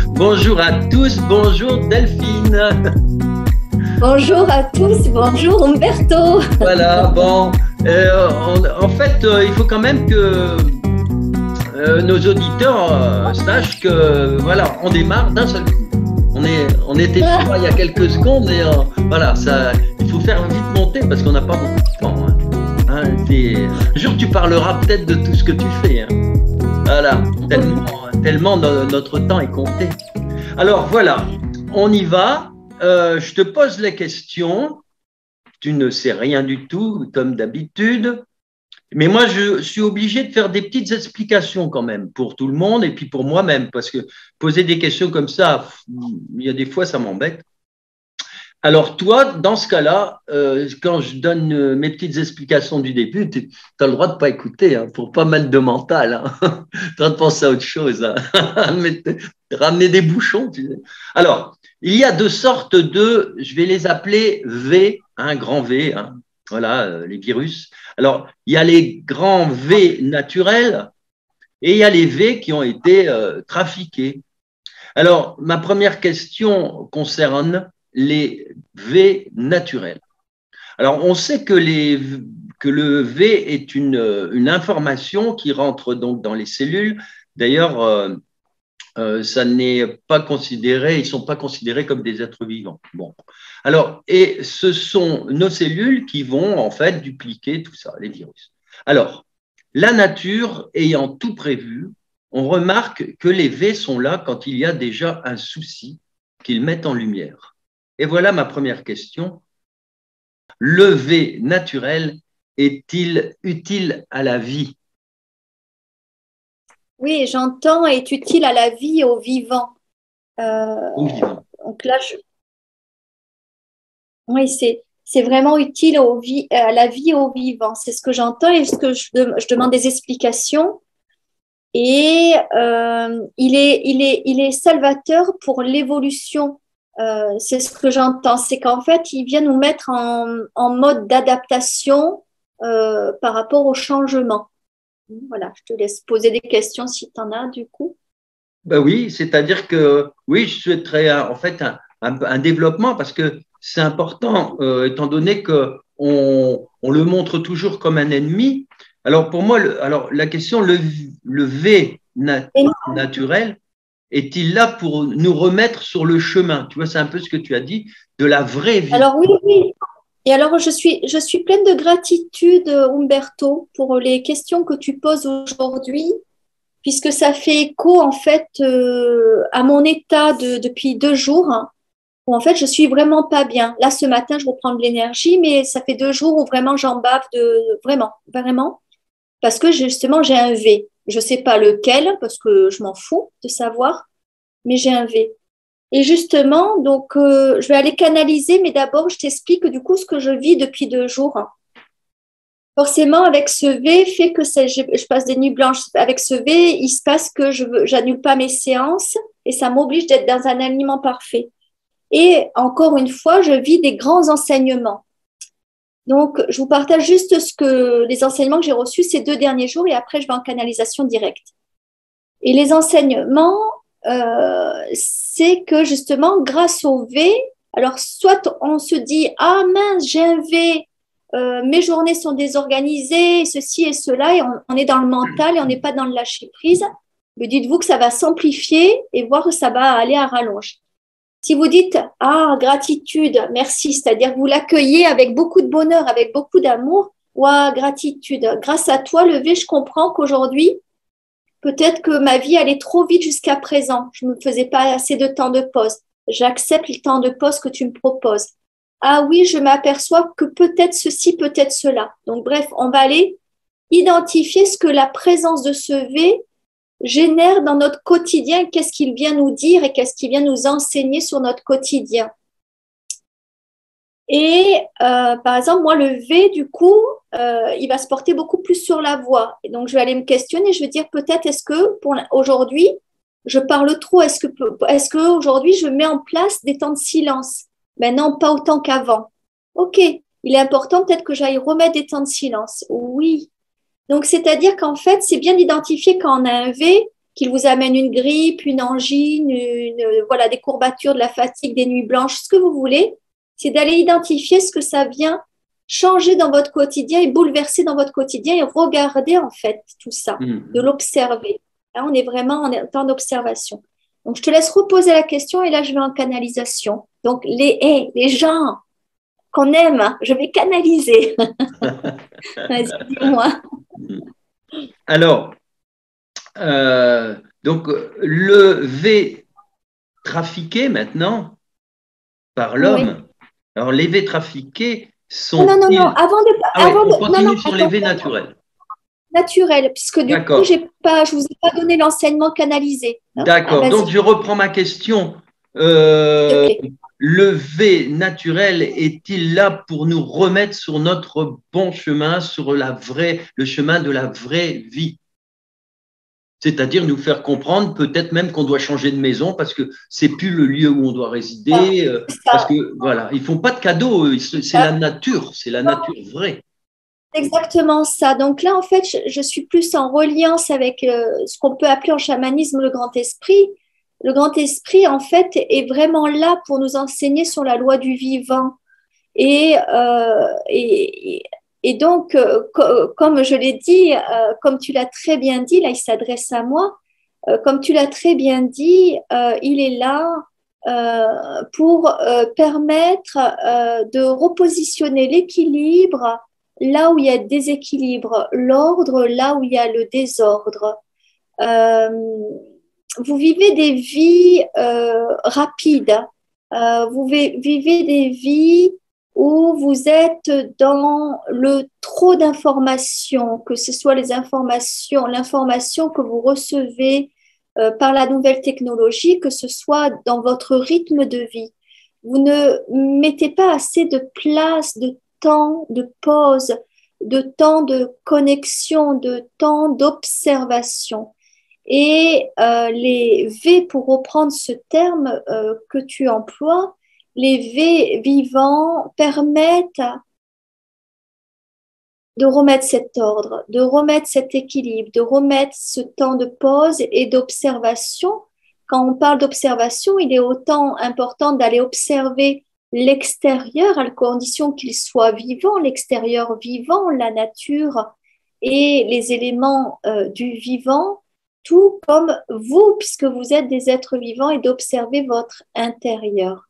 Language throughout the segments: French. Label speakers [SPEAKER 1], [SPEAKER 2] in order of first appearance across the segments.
[SPEAKER 1] Bonjour à tous, bonjour Delphine.
[SPEAKER 2] Bonjour à tous, bonjour Umberto.
[SPEAKER 1] Voilà, bon, en fait, il faut quand même que nos auditeurs sachent que, voilà, on démarre d'un seul coup. On était sur il y a quelques secondes et voilà, ça, il faut faire vite monter parce qu'on n'a pas beaucoup de temps. Un jour, tu parleras peut-être de tout ce que tu fais. Voilà, tellement notre temps est compté. Alors voilà, on y va. Je te pose les questions. Tu ne sais rien du tout, comme d'habitude. Mais moi, je suis obligé de faire des petites explications quand même pour tout le monde et puis pour moi-même, parce que poser des questions comme ça, il y a des fois, ça m'embête. Alors toi, dans ce cas-là, quand je donne mes petites explications du début, tu as le droit de pas écouter, pour pas mal de mental. Tu as le droit de penser à autre chose, ramener des bouchons. Tu sais. Alors, il y a deux sortes de, je vais les appeler V, grand V, voilà, les virus. Alors, il y a les grands V naturels et il y a les V qui ont été trafiqués. Alors, ma première question concerne les V naturels. Alors, on sait que le V est une information qui rentre donc dans les cellules. D'ailleurs, ça n'est pas considéré, ils ne sont pas considérés comme des êtres vivants. Bon. Alors, et ce sont nos cellules qui vont en fait dupliquer tout ça, les virus. Alors, la nature ayant tout prévu, on remarque que les V sont là quand il y a déjà un souci qu'ils mettent en lumière. Et voilà ma première question. Le V naturel est-il utile à la vie?
[SPEAKER 2] Oui, j'entends, est utile à la vie et aux vivants.
[SPEAKER 1] Aux vivants.
[SPEAKER 2] Donc là, oui, c'est vraiment utile à la vie et aux vivants. C'est ce que j'entends et ce que je demande des explications. Et il est salvateur pour l'évolution. C'est ce que j'entends. C'est qu'en fait, il vient nous mettre en mode d'adaptation par rapport au changement. Voilà, je te laisse poser des questions si tu en as du coup.
[SPEAKER 1] Ben oui, c'est-à-dire que oui, je souhaiterais en fait un développement parce que c'est important, étant donné qu'on le montre toujours comme un ennemi. Alors pour moi, alors la question, le V naturel, est-il là pour nous remettre sur le chemin? Tu vois, c'est un peu ce que tu as dit, de la vraie vie.
[SPEAKER 2] Alors oui, oui. Et alors je suis pleine de gratitude, Umberto, pour les questions que tu poses aujourd'hui, puisque ça fait écho en fait à mon état depuis 2 jours, où en fait je suis vraiment pas bien. Là ce matin je reprends de l'énergie, mais ça fait 2 jours où vraiment j'en bave vraiment, vraiment, parce que justement j'ai un V. Je sais pas lequel, parce que je m'en fous de savoir, mais j'ai un V. Et justement, donc, je vais aller canaliser, mais d'abord, je t'explique du coup ce que je vis depuis 2 jours. Forcément, avec ce V, fait que je passe des nuits blanches. Avec ce V, il se passe que je n'annule pas mes séances et ça m'oblige d'être dans un alignement parfait. Et encore une fois, je vis des grands enseignements. Donc, je vous partage juste les enseignements que j'ai reçus ces 2 derniers jours et après, je vais en canalisation directe. Et les enseignements, c'est que justement, grâce au V, alors soit on se dit « Ah mince, j'ai un V, mes journées sont désorganisées, ceci et cela », et on est dans le mental et on n'est pas dans le lâcher-prise. Mais dites-vous que ça va s'amplifier et voir que ça va aller à rallonge. Si vous dites « Ah, gratitude, merci », c'est-à-dire que vous l'accueillez avec beaucoup de bonheur, avec beaucoup d'amour, « Ouah, gratitude, grâce à toi, le V, je comprends qu'aujourd'hui, peut-être que ma vie allait trop vite jusqu'à présent. Je ne me faisais pas assez de temps de pause. J'accepte le temps de pause que tu me proposes. Ah oui, je m'aperçois que peut-être ceci, peut-être cela. » Donc bref, on va aller identifier ce que la présence de ce V génère dans notre quotidien, qu'est-ce qu'il vient nous dire et qu'est-ce qu'il vient nous enseigner sur notre quotidien. Et par exemple, moi, le V, du coup, il va se porter beaucoup plus sur la voix. Et donc, je vais aller me questionner. Je vais dire peut-être, est-ce que pour aujourd'hui, je parle trop? Est-ce que aujourd'hui, je mets en place des temps de silence? Mais non, pas autant qu'avant. Ok, il est important peut-être que j'aille remettre des temps de silence. Oui. Donc, c'est-à-dire qu'en fait, c'est bien d'identifier quand on a un V qu'il vous amène une grippe, une angine, voilà, des courbatures, de la fatigue, des nuits blanches, ce que vous voulez, c'est d'aller identifier ce que ça vient changer dans votre quotidien et bouleverser dans votre quotidien et regarder en fait tout ça, de l'observer. Là, on est vraiment en temps d'observation. Donc, je te laisse reposer la question et là, je vais en canalisation. Donc, les gens qu'on aime, hein, je vais canaliser. Vas-y, dis-moi.
[SPEAKER 1] Alors, donc, le V trafiqué maintenant par l'homme.
[SPEAKER 2] Oui.
[SPEAKER 1] Alors, les V trafiqués
[SPEAKER 2] Non, non, non,
[SPEAKER 1] sont-ils…
[SPEAKER 2] avant de…
[SPEAKER 1] Ah oui, on
[SPEAKER 2] non, non,
[SPEAKER 1] continue sur les
[SPEAKER 2] attends,
[SPEAKER 1] V naturels.
[SPEAKER 2] naturel, puisque du coup,
[SPEAKER 1] D'accord.
[SPEAKER 2] je vous ai pas donné l'enseignement canalisé. Hein. Ah,
[SPEAKER 1] D'accord.
[SPEAKER 2] vas-y,
[SPEAKER 1] Donc, je reprends ma question.
[SPEAKER 2] s'il te plaît.
[SPEAKER 1] Le V naturel est-il là pour nous remettre sur notre bon chemin, sur le chemin de la vraie vie? C'est-à-dire nous faire comprendre peut-être même qu'on doit changer de maison parce que c'est plus le lieu où on doit
[SPEAKER 2] Ah,
[SPEAKER 1] résider,
[SPEAKER 2] c'est
[SPEAKER 1] parce
[SPEAKER 2] ça.
[SPEAKER 1] que voilà, ils font pas de cadeaux, c'est la nature, c'est la nature vraie.
[SPEAKER 2] Exactement ça. Donc là, en fait, je suis plus en reliance avec ce qu'on peut appeler en chamanisme le grand esprit. Le grand esprit, en fait, est vraiment là pour nous enseigner sur la loi du vivant. Et, euh, et, et donc, comme je l'ai dit, comme tu l'as très bien dit, là, il s'adresse à moi, comme tu l'as très bien dit, il est là pour permettre de repositionner l'équilibre là où il y a déséquilibre, l'ordre là où il y a le désordre. Euh, vous vivez des vies rapides, vous vivez des vies où vous êtes dans le trop d'informations, que ce soit l'information que vous recevez par la nouvelle technologie, que ce soit dans votre rythme de vie. Vous ne mettez pas assez de place, de temps, de pause, de temps de connexion, de temps d'observation. Et les V, pour reprendre ce terme que tu emploies, les V vivants permettent de remettre cet ordre, de remettre cet équilibre, de remettre ce temps de pause et d'observation. Quand on parle d'observation, il est autant important d'aller observer l'extérieur à condition qu'il soit vivant, l'extérieur vivant, la nature et les éléments du vivant, tout comme vous, puisque vous êtes des êtres vivants, et d'observer votre intérieur.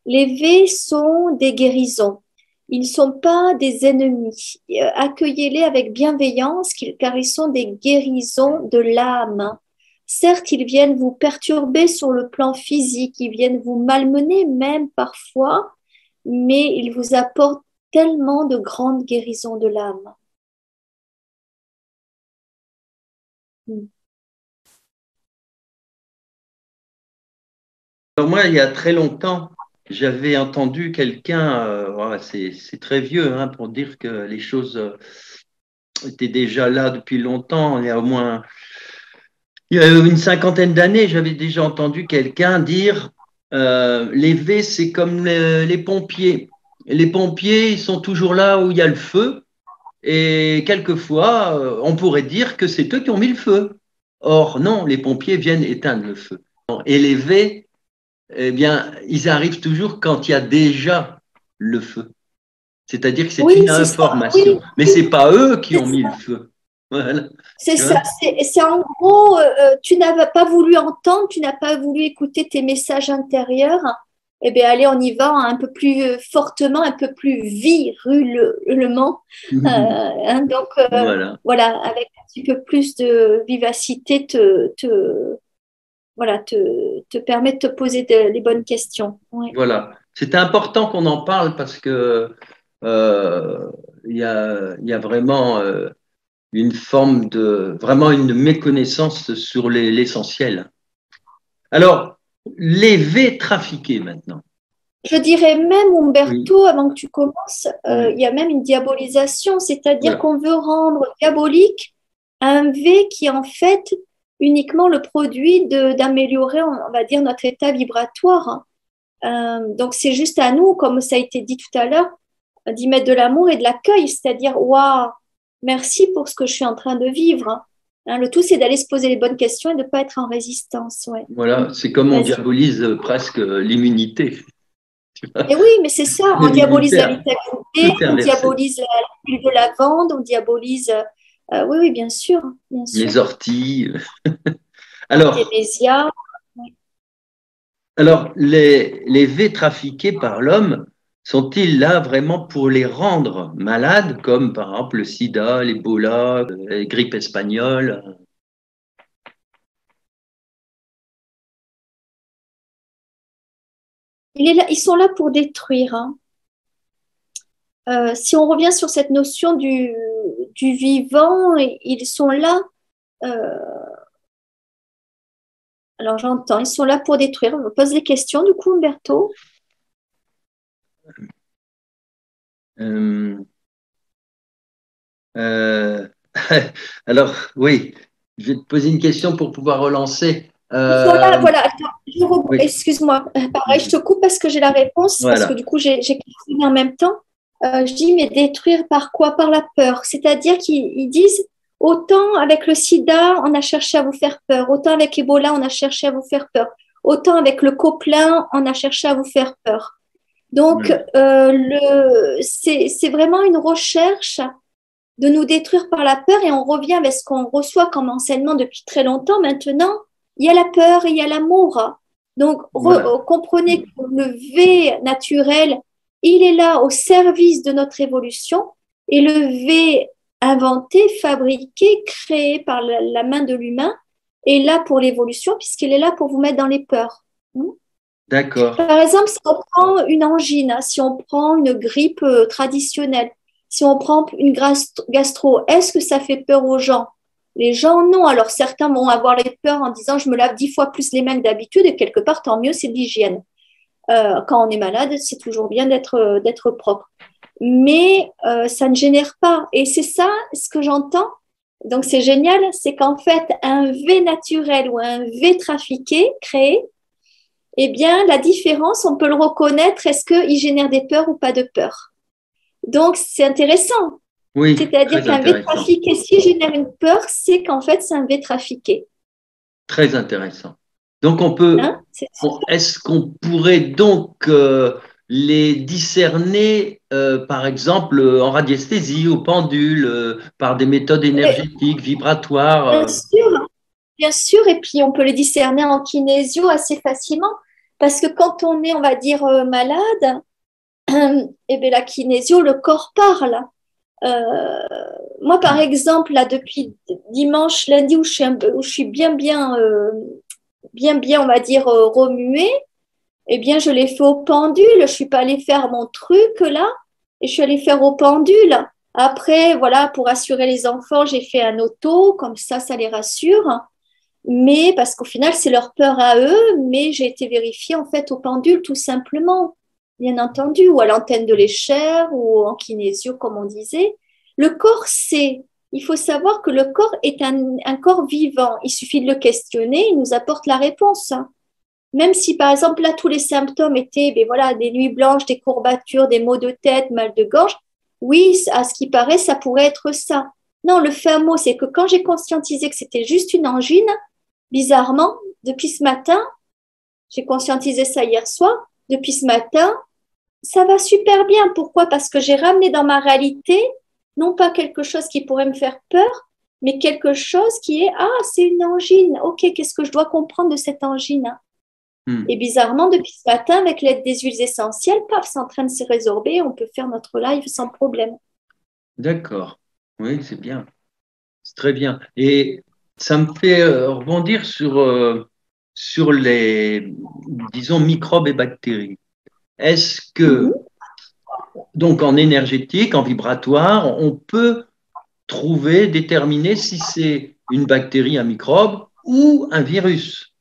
[SPEAKER 2] Les V sont des guérisons. Ils ne sont pas des ennemis. Accueillez-les avec bienveillance, car ils sont des guérisons de l'âme. Certes, ils viennent vous perturber sur le plan physique, ils viennent vous malmener même parfois, mais ils vous apportent tellement de grandes guérisons de l'âme.
[SPEAKER 1] Alors moi, il y a très longtemps, j'avais entendu quelqu'un, voilà, c'est très vieux hein, pour dire que les choses étaient déjà là depuis longtemps. Il y a une cinquantaine d'années, j'avais déjà entendu quelqu'un dire les V, c'est comme les pompiers. Les pompiers, ils sont toujours là où il y a le feu. Et quelquefois, on pourrait dire que c'est eux qui ont mis le feu. Or, non, les pompiers viennent éteindre le feu. Et les V, eh bien, ils arrivent toujours quand il y a déjà le feu. C'est-à-dire que c'est
[SPEAKER 2] Oui,
[SPEAKER 1] une
[SPEAKER 2] c'est ça.
[SPEAKER 1] information.
[SPEAKER 2] Oui,
[SPEAKER 1] Mais ce n'est pas eux qui ont mis le feu. Voilà.
[SPEAKER 2] c'est
[SPEAKER 1] Tu
[SPEAKER 2] ça.
[SPEAKER 1] vois.
[SPEAKER 2] C'est en gros, tu n'avais pas voulu entendre, tu n'as pas voulu écouter tes messages intérieurs. Eh bien, allez, on y va un peu plus fortement, un peu plus virulement. Hein, donc,
[SPEAKER 1] Voilà.
[SPEAKER 2] voilà, avec un petit peu plus de vivacité, voilà, te permet de te poser les bonnes questions. Ouais.
[SPEAKER 1] Voilà. C'est important qu'on en parle parce que il y a vraiment une forme vraiment une méconnaissance sur l'essentiel. Alors, les V trafiqués maintenant.
[SPEAKER 2] Je dirais même,
[SPEAKER 1] Oui,
[SPEAKER 2] Umberto, avant que tu commences,
[SPEAKER 1] oui,
[SPEAKER 2] il y a même une diabolisation, c'est-à-dire
[SPEAKER 1] voilà.
[SPEAKER 2] qu'on veut rendre diabolique un V qui est en fait uniquement le produit d'améliorer, on va dire, notre état vibratoire. Hein. Donc c'est juste à nous, comme ça a été dit tout à l'heure, d'y mettre de l'amour et de l'accueil, c'est-à-dire, waouh, merci pour ce que je suis en train de vivre. Hein. Hein, le tout, c'est d'aller se poser les bonnes questions et de ne pas être en résistance. Ouais.
[SPEAKER 1] Voilà, c'est comme on diabolise presque l'immunité.
[SPEAKER 2] Et oui, mais c'est ça, on diabolise la vitalité, on diabolise l'huile de lavande, on diabolise… oui, oui, bien sûr, bien sûr.
[SPEAKER 1] Les orties. Alors, les V trafiqués par l'homme, sont-ils là vraiment pour les rendre malades, comme par exemple le sida, l'Ebola, la grippe espagnole?
[SPEAKER 2] Ils sont là pour détruire. Hein. Si on revient sur cette notion du vivant, ils sont là. Alors j'entends, ils sont là pour détruire. On me pose des questions du coup, Umberto.
[SPEAKER 1] Alors, oui, je vais te poser une question pour pouvoir relancer.
[SPEAKER 2] Voilà, voilà. Oui. Excuse-moi. Pareil, je te coupe parce que j'ai la réponse, voilà. Parce que du coup, j'ai questionné en même temps. Je dis, mais détruire par quoi? Par la peur. C'est-à-dire qu'ils disent, autant avec le sida, on a cherché à vous faire peur. Autant avec Ebola, on a cherché à vous faire peur. Autant avec le coquelin, on a cherché à vous faire peur. Donc, c'est vraiment une recherche de nous détruire par la peur et on revient avec ce qu'on reçoit comme enseignement depuis très longtemps maintenant. Il y a la peur et il y a l'amour. Donc, comprenez que le V naturel, il est là au service de notre évolution et le V inventé, fabriqué, créé par la main de l'humain est là pour l'évolution puisqu'il est là pour vous mettre dans les peurs.
[SPEAKER 1] D'accord.
[SPEAKER 2] Par exemple, si on prend une angine, si on prend une grippe traditionnelle, si on prend une gastro, est-ce que ça fait peur aux gens? Les gens, non. Alors, certains vont avoir les peurs en disant « je me lave 10 fois plus les mains que d'habitude » et quelque part, tant mieux, c'est de l'hygiène. Quand on est malade, c'est toujours bien d'être propre. Mais ça ne génère pas. Et c'est ça ce que j'entends. Donc, c'est génial, c'est qu'en fait, un V naturel ou un V trafiqué, créé, eh bien, la différence, on peut le reconnaître, est-ce qu'il génère des peurs ou pas de peur? Donc, c'est intéressant.
[SPEAKER 1] Oui,
[SPEAKER 2] c'est-à-dire qu'un V trafiqué, s'il génère une peur, c'est qu'en fait, c'est un V trafiqué.
[SPEAKER 1] Très intéressant. Donc, on peut. Est-ce qu'on pourrait donc les discerner, par exemple, en radiesthésie, au pendule, par des méthodes énergétiques, vibratoires?
[SPEAKER 2] Bien sûr. Et puis, on peut les discerner en kinésio assez facilement. Parce que quand on est, on va dire, malade, eh bien, la kinésio, le corps parle. Moi, par exemple, là, depuis dimanche, lundi, où je suis bien, on va dire, remuée, eh bien, je l'ai fait au pendule. Je suis pas allée faire mon truc, là, et je suis allée faire au pendule. Après, voilà, pour assurer les enfants, j'ai fait un auto, comme ça les rassure. Mais parce qu'au final, c'est leur peur à eux, mais j'ai été vérifiée, en fait, au pendule, tout simplement. Bien entendu, ou à l'antenne de l'échelle, ou en kinésio, comme on disait. Le corps sait. Il faut savoir que le corps est un corps vivant. Il suffit de le questionner, il nous apporte la réponse. Même si, par exemple, là, tous les symptômes étaient voilà, des nuits blanches, des courbatures, des maux de tête, mal de gorge, oui, à ce qui paraît, ça pourrait être ça. Non, le fin mot, c'est que quand j'ai conscientisé que c'était juste une angine, bizarrement, depuis ce matin, j'ai conscientisé ça hier soir, depuis ce matin, ça va super bien. Pourquoi? Parce que j'ai ramené dans ma réalité, non pas quelque chose qui pourrait me faire peur, mais quelque chose qui est, c'est une angine. Ok, qu'est-ce que je dois comprendre de cette angine? Et bizarrement, depuis ce matin, avec l'aide des huiles essentielles, paf, c'est en train de se résorber, on peut faire notre live sans problème.
[SPEAKER 1] D'accord. Oui, c'est bien. C'est très bien. Et ça me fait rebondir sur les, disons, microbes et bactéries. Est-ce que, donc en énergétique, en vibratoire, on peut trouver, déterminer si c'est une bactérie, un microbe ou un virus?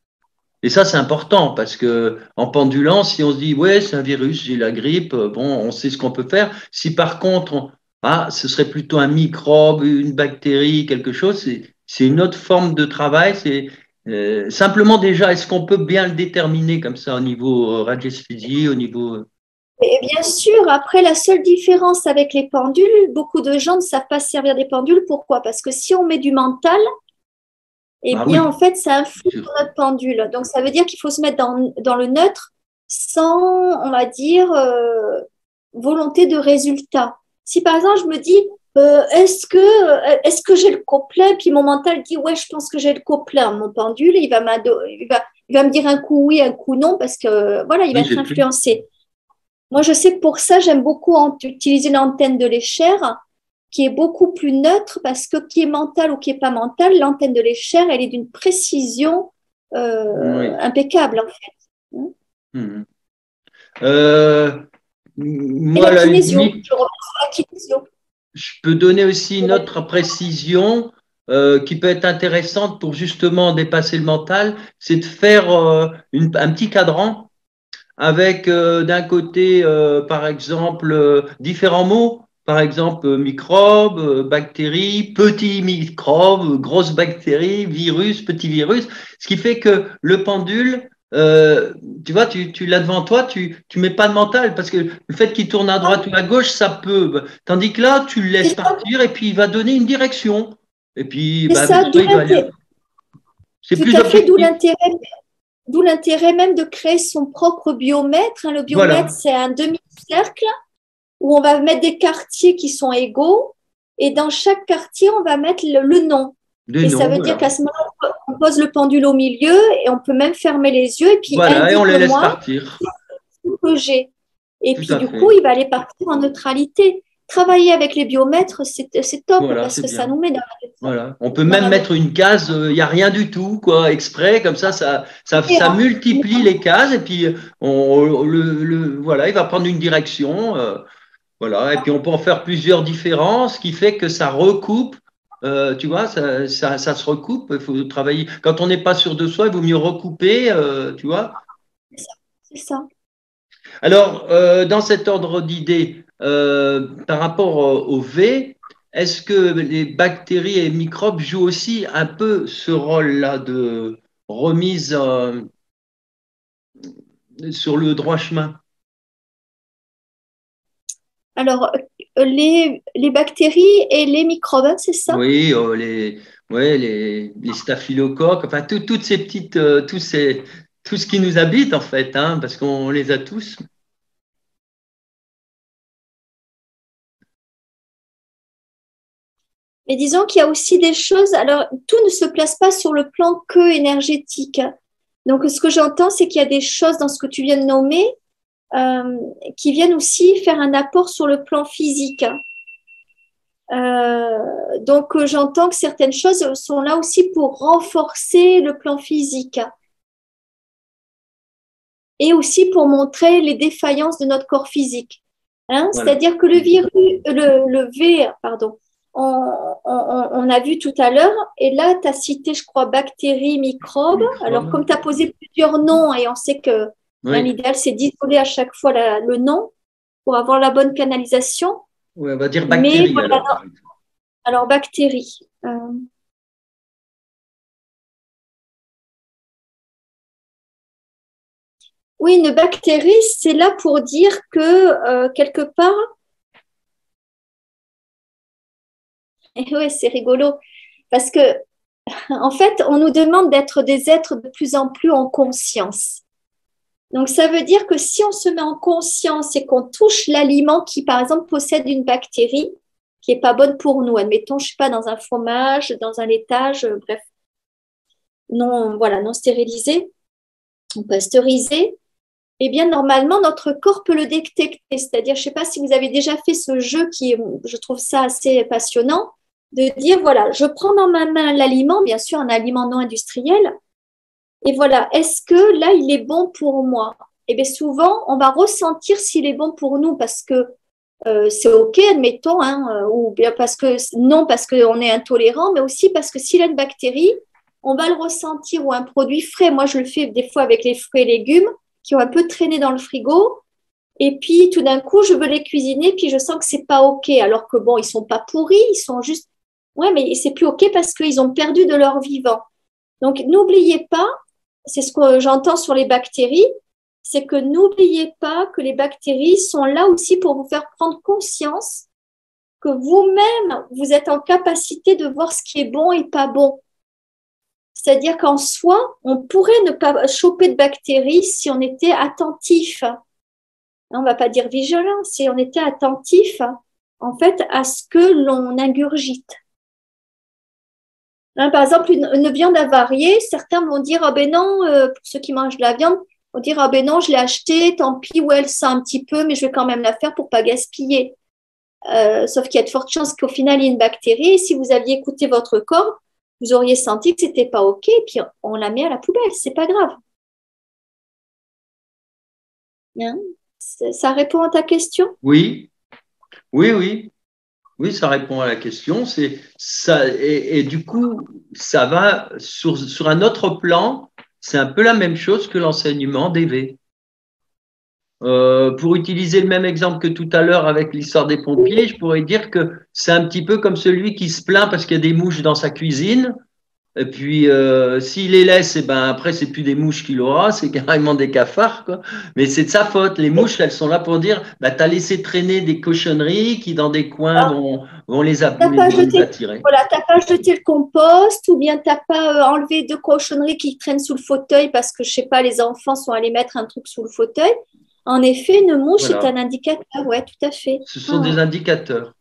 [SPEAKER 1] Et ça, c'est important parce que en pendulant, si on se dit, ouais, c'est un virus, j'ai la grippe, bon, on sait ce qu'on peut faire. Si par contre, ce serait plutôt un microbe, une bactérie, quelque chose, c'est une autre forme de travail. C'est simplement déjà, est-ce qu'on peut bien le déterminer comme ça au niveau radiesthésie, au niveau…
[SPEAKER 2] Et bien sûr, après, la seule différence avec les pendules, beaucoup de gens ne savent pas se servir des pendules. Pourquoi? Parce que si on met du mental, eh
[SPEAKER 1] Ah
[SPEAKER 2] bien,
[SPEAKER 1] oui,
[SPEAKER 2] en fait, ça influe
[SPEAKER 1] sûr.
[SPEAKER 2] sur notre pendule. Donc, ça veut dire qu'il faut se mettre dans le neutre sans, on va dire, volonté de résultat. Si par exemple, je me dis, est-ce que j'ai le couplet, puis mon mental dit, ouais, je pense que j'ai le couplet, mon pendule, il va me dire un coup oui, un coup non, parce que voilà, il va
[SPEAKER 1] Oui,
[SPEAKER 2] être
[SPEAKER 1] j'ai plus.
[SPEAKER 2] influencé. Moi, je sais que pour ça, j'aime beaucoup utiliser l'antenne de l'échelle, qui est beaucoup plus neutre, parce que qui est mental ou qui est pas mental, l'antenne de l'échelle, elle est d'une précision
[SPEAKER 1] Oui.
[SPEAKER 2] impeccable, en fait.
[SPEAKER 1] Mhm. Euh,
[SPEAKER 2] Et
[SPEAKER 1] Moi, à
[SPEAKER 2] la
[SPEAKER 1] la
[SPEAKER 2] kinésio,
[SPEAKER 1] limite,
[SPEAKER 2] je reviens sur la kinésio.
[SPEAKER 1] je peux donner aussi une autre précision qui peut être intéressante pour justement dépasser le mental, c'est de faire un petit cadran avec d'un côté, par exemple, différents mots, par exemple, microbes, bactéries, petits microbes, grosses bactéries, virus, petits virus, ce qui fait que le pendule, tu vois, tu l'as devant toi, tu mets pas de mental, parce que le fait qu'il tourne à droite ou à gauche, ça peut. Tandis que là, tu le laisses
[SPEAKER 2] C'est ça,
[SPEAKER 1] partir et puis il va donner une direction. Et puis,
[SPEAKER 2] c'est
[SPEAKER 1] bah, avec
[SPEAKER 2] ça,
[SPEAKER 1] ça, il va aller. C'est
[SPEAKER 2] tout
[SPEAKER 1] plus
[SPEAKER 2] à fait,
[SPEAKER 1] objectif.
[SPEAKER 2] d'où l'intérêt même de créer son propre biomètre, hein. Le biomètre,
[SPEAKER 1] Voilà,
[SPEAKER 2] c'est un demi-cercle où on va mettre des quartiers qui sont égaux et dans chaque quartier, on va mettre le nom.
[SPEAKER 1] des
[SPEAKER 2] Et ça
[SPEAKER 1] noms,
[SPEAKER 2] veut dire
[SPEAKER 1] voilà.
[SPEAKER 2] qu'à ce moment-là, on pose le pendule au milieu et on peut même fermer les yeux et puis
[SPEAKER 1] Voilà, et on les laisse
[SPEAKER 2] indique-moi
[SPEAKER 1] partir.
[SPEAKER 2] ce que j'ai. Et
[SPEAKER 1] Tout
[SPEAKER 2] puis
[SPEAKER 1] à
[SPEAKER 2] du coup,
[SPEAKER 1] fait.
[SPEAKER 2] il va aller partir en neutralité. Travailler avec les biomètres, c'est top
[SPEAKER 1] Voilà,
[SPEAKER 2] parce
[SPEAKER 1] c'est
[SPEAKER 2] que ça
[SPEAKER 1] bien.
[SPEAKER 2] nous met
[SPEAKER 1] Voilà. On peut
[SPEAKER 2] dans
[SPEAKER 1] même
[SPEAKER 2] la
[SPEAKER 1] mettre une case, il n'y a rien du tout, quoi, exprès, comme ça
[SPEAKER 2] néant.
[SPEAKER 1] multiplie les cases, et puis voilà, il va prendre une direction, voilà, et puis on peut en faire plusieurs différents, ce qui fait que ça recoupe, tu vois, ça se recoupe, il faut travailler. Quand on n'est pas sûr de soi, il vaut mieux recouper, tu vois.
[SPEAKER 2] C'est ça.
[SPEAKER 1] Alors, dans cet ordre d'idées, par rapport au V, est-ce que les bactéries et microbes jouent aussi un peu ce rôle-là de remise sur le droit chemin?
[SPEAKER 2] Alors, les bactéries et les microbes, hein, c'est ça?
[SPEAKER 1] Oui, ouais, les staphylocoques, enfin toutes ces petites, tout ce qui nous habite en fait, hein, parce qu'on les a tous.
[SPEAKER 2] Mais disons qu'il y a aussi des choses, alors tout ne se place pas sur le plan que énergétique. Donc, ce que j'entends, c'est qu'il y a des choses dans ce que tu viens de nommer euh, qui viennent aussi faire un apport sur le plan physique. Donc, j'entends que certaines choses sont là aussi pour renforcer le plan physique et aussi pour montrer les défaillances de notre corps physique. Hein?
[SPEAKER 1] Voilà.
[SPEAKER 2] C'est-à-dire que le V, pardon, on a vu tout à l'heure, et là, tu as cité, je crois, bactéries, microbes. Alors,
[SPEAKER 1] Microbes.
[SPEAKER 2] comme tu as posé plusieurs noms, et on sait que hein,
[SPEAKER 1] Oui.
[SPEAKER 2] l'idéal, c'est d'isoler à chaque fois le nom pour avoir la bonne canalisation.
[SPEAKER 1] Ouais, on va dire
[SPEAKER 2] Mais
[SPEAKER 1] bactéries
[SPEAKER 2] voilà,
[SPEAKER 1] alors, par exemple.
[SPEAKER 2] alors bactéries. Oui, une bactérie, c'est là pour dire que quelque part, et ouais, c'est rigolo, parce que en fait, on nous demande d'être des êtres de plus en plus en conscience. Donc, ça veut dire que si on se met en conscience et qu'on touche l'aliment qui, par exemple, possède une bactérie qui est pas bonne pour nous, admettons, je sais pas, dans un fromage, dans un laitage, bref, non, voilà, non stérilisé, ou pasteurisé, eh bien, normalement, notre corps peut le détecter. C'est-à-dire, je ne sais pas si vous avez déjà fait ce jeu qui, je trouve ça assez passionnant, de dire, voilà, je prends dans ma main l'aliment, bien sûr, un aliment non industriel, et voilà, est-ce que là, il est bon pour moi? Eh bien, souvent, on va ressentir s'il est bon pour nous parce que c'est OK, admettons, hein, ou bien parce que non, parce qu'on est intolérant, mais aussi parce que s'il a une bactérie, on va le ressentir ou un produit frais. Moi, je le fais des fois avec les fruits et légumes qui ont un peu traîné dans le frigo. Et puis, tout d'un coup, je veux les cuisiner, puis je sens que c'est pas OK. Alors que bon, ils sont pas pourris, ils sont juste. Ouais, mais c'est plus OK parce qu'ils ont perdu de leur vivant. Donc, n'oubliez pas, c'est ce que j'entends sur les bactéries, c'est que n'oubliez pas que les bactéries sont là aussi pour vous faire prendre conscience que vous-même, vous êtes en capacité de voir ce qui est bon et pas bon. C'est-à-dire qu'en soi, on pourrait ne pas choper de bactéries si on était attentif. On ne va pas dire vigilant, si on était attentif, en fait, à ce que l'on ingurgite. Hein, par exemple, une viande avariée, certains vont dire, ah ben non, pour ceux qui mangent de la viande, vont dire, ah ben non, je l'ai achetée, tant pis, ouais, elle sent un petit peu, mais je vais quand même la faire pour pas gaspiller. Sauf qu'il y a de fortes chances qu'au final, il y ait une bactérie. Et si vous aviez écouté votre corps, vous auriez senti que c'était pas OK, et puis on la met à la poubelle, c'est pas grave. Hein, ça répond à ta question?
[SPEAKER 1] Oui, oui, oui. Oui, ça répond à la question. C'est ça, et du coup, ça va sur un autre plan. C'est un peu la même chose que l'enseignement d'EV. Pour utiliser le même exemple que tout à l'heure avec l'histoire des pompiers, je pourrais dire que c'est un petit peu comme celui qui se plaint parce qu'il y a des mouches dans sa cuisine. Et puis, s'il les laisse, et ben après, c'est plus des mouches qu'il aura, c'est carrément des cafards, quoi. Mais c'est de sa faute. Les mouches, elles sont là pour dire, bah, t'as laissé traîner des cochonneries qui, dans des coins,
[SPEAKER 2] T'as pas
[SPEAKER 1] vont les
[SPEAKER 2] jeté,
[SPEAKER 1] attirer.
[SPEAKER 2] voilà, t'as pas jeté le compost ou bien t'as pas enlevé deux cochonneries qui traînent sous le fauteuil parce que, je sais pas, les enfants sont allés mettre un truc sous le fauteuil. En effet, une mouche est
[SPEAKER 1] Voilà.
[SPEAKER 2] un indicateur, ouais, tout à fait.
[SPEAKER 1] Ce sont des indicateurs.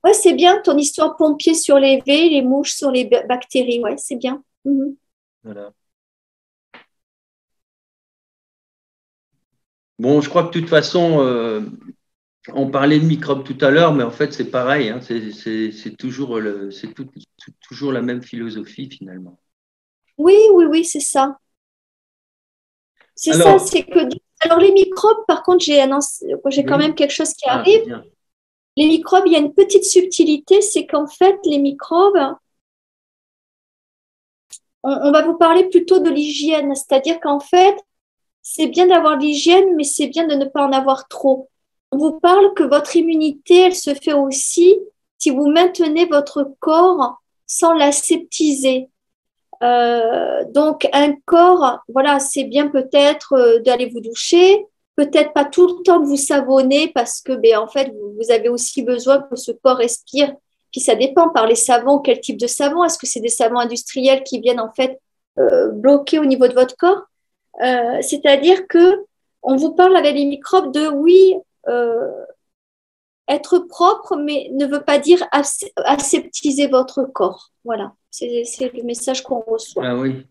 [SPEAKER 2] Ouais, c'est bien ton histoire pompier sur les V, les mouches sur les bactéries, ouais, c'est bien. Mhm.
[SPEAKER 1] Voilà. Bon, je crois que de toute façon, on parlait de microbes tout à l'heure, mais en fait, c'est pareil, hein, c'est toujours, toujours la même philosophie finalement.
[SPEAKER 2] Oui, oui, oui, c'est ça. C'est ça,
[SPEAKER 1] Alors,
[SPEAKER 2] c'est que. Alors, les microbes, par contre, j'ai quand même
[SPEAKER 1] oui,
[SPEAKER 2] quelque chose qui
[SPEAKER 1] ah, c'est
[SPEAKER 2] arrive.
[SPEAKER 1] bien.
[SPEAKER 2] Les microbes, il y a une petite subtilité, c'est qu'en fait, les microbes, on va vous parler plutôt de l'hygiène, c'est-à-dire qu'en fait, c'est bien d'avoir de l'hygiène, mais c'est bien de ne pas en avoir trop. On vous parle que votre immunité, elle se fait aussi si vous maintenez votre corps sans l'aseptiser. Donc, un corps, voilà, c'est bien peut-être d'aller vous doucher, peut-être pas tout le temps de vous savonner parce que, ben, en fait, vous avez aussi besoin que ce corps respire. Puis ça dépend par les savons, quel type de savon. Est-ce que c'est des savons industriels qui viennent en fait bloquer au niveau de votre corps? C'est-à-dire que on vous parle avec les microbes de oui, euh, être propre, mais ne veut pas dire aseptiser votre corps. Voilà, c'est le message qu'on reçoit.
[SPEAKER 1] Ah oui,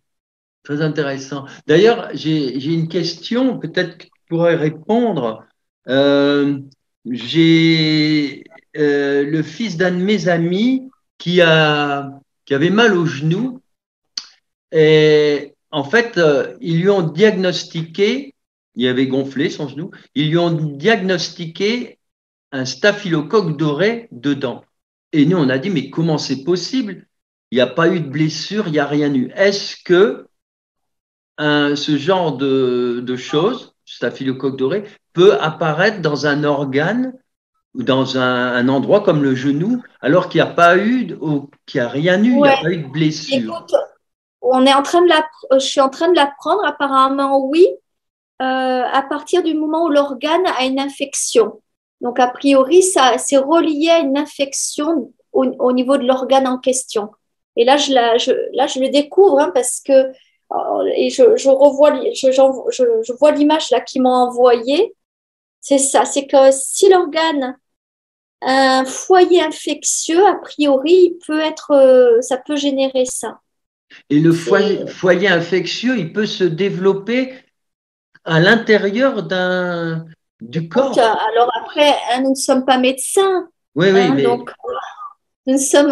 [SPEAKER 1] très intéressant. D'ailleurs, j'ai une question, peut-être que tu pourrais répondre. Euh, j'ai le fils d'un de mes amis qui avait mal au genou et en fait, ils lui ont diagnostiqué, il avait gonflé son genou, ils lui ont diagnostiqué un staphylocoque doré dedans. Et nous, on a dit, mais comment c'est possible? Il n'y a pas eu de blessure, il n'y a rien eu. Est-ce que ce genre de choses, staphylocoque doré, peut apparaître dans un organe ou dans un endroit comme le genou, alors qu'il n'y a pas eu, qu'il n'y a rien eu, il n'y a
[SPEAKER 2] Ouais,
[SPEAKER 1] pas eu de blessure?
[SPEAKER 2] écoute, je suis en train de l'apprendre. Apparemment, oui, à partir du moment où l'organe a une infection. Donc, a priori, ça c'est relié à une infection au niveau de l'organe en question. Et là, là, je le découvre hein, parce que et je revois, je vois l'image là qu'ils m'ont envoyée. C'est ça, c'est que si l'organe a un foyer infectieux, a priori, ça peut générer ça.
[SPEAKER 1] Et le
[SPEAKER 2] C'est,
[SPEAKER 1] foyer infectieux, il peut se développer à l'intérieur du
[SPEAKER 2] écoute,
[SPEAKER 1] corps.
[SPEAKER 2] alors après, hein, nous ne sommes pas médecins,
[SPEAKER 1] Oui, oui,
[SPEAKER 2] hein,
[SPEAKER 1] mais
[SPEAKER 2] donc nous sommes,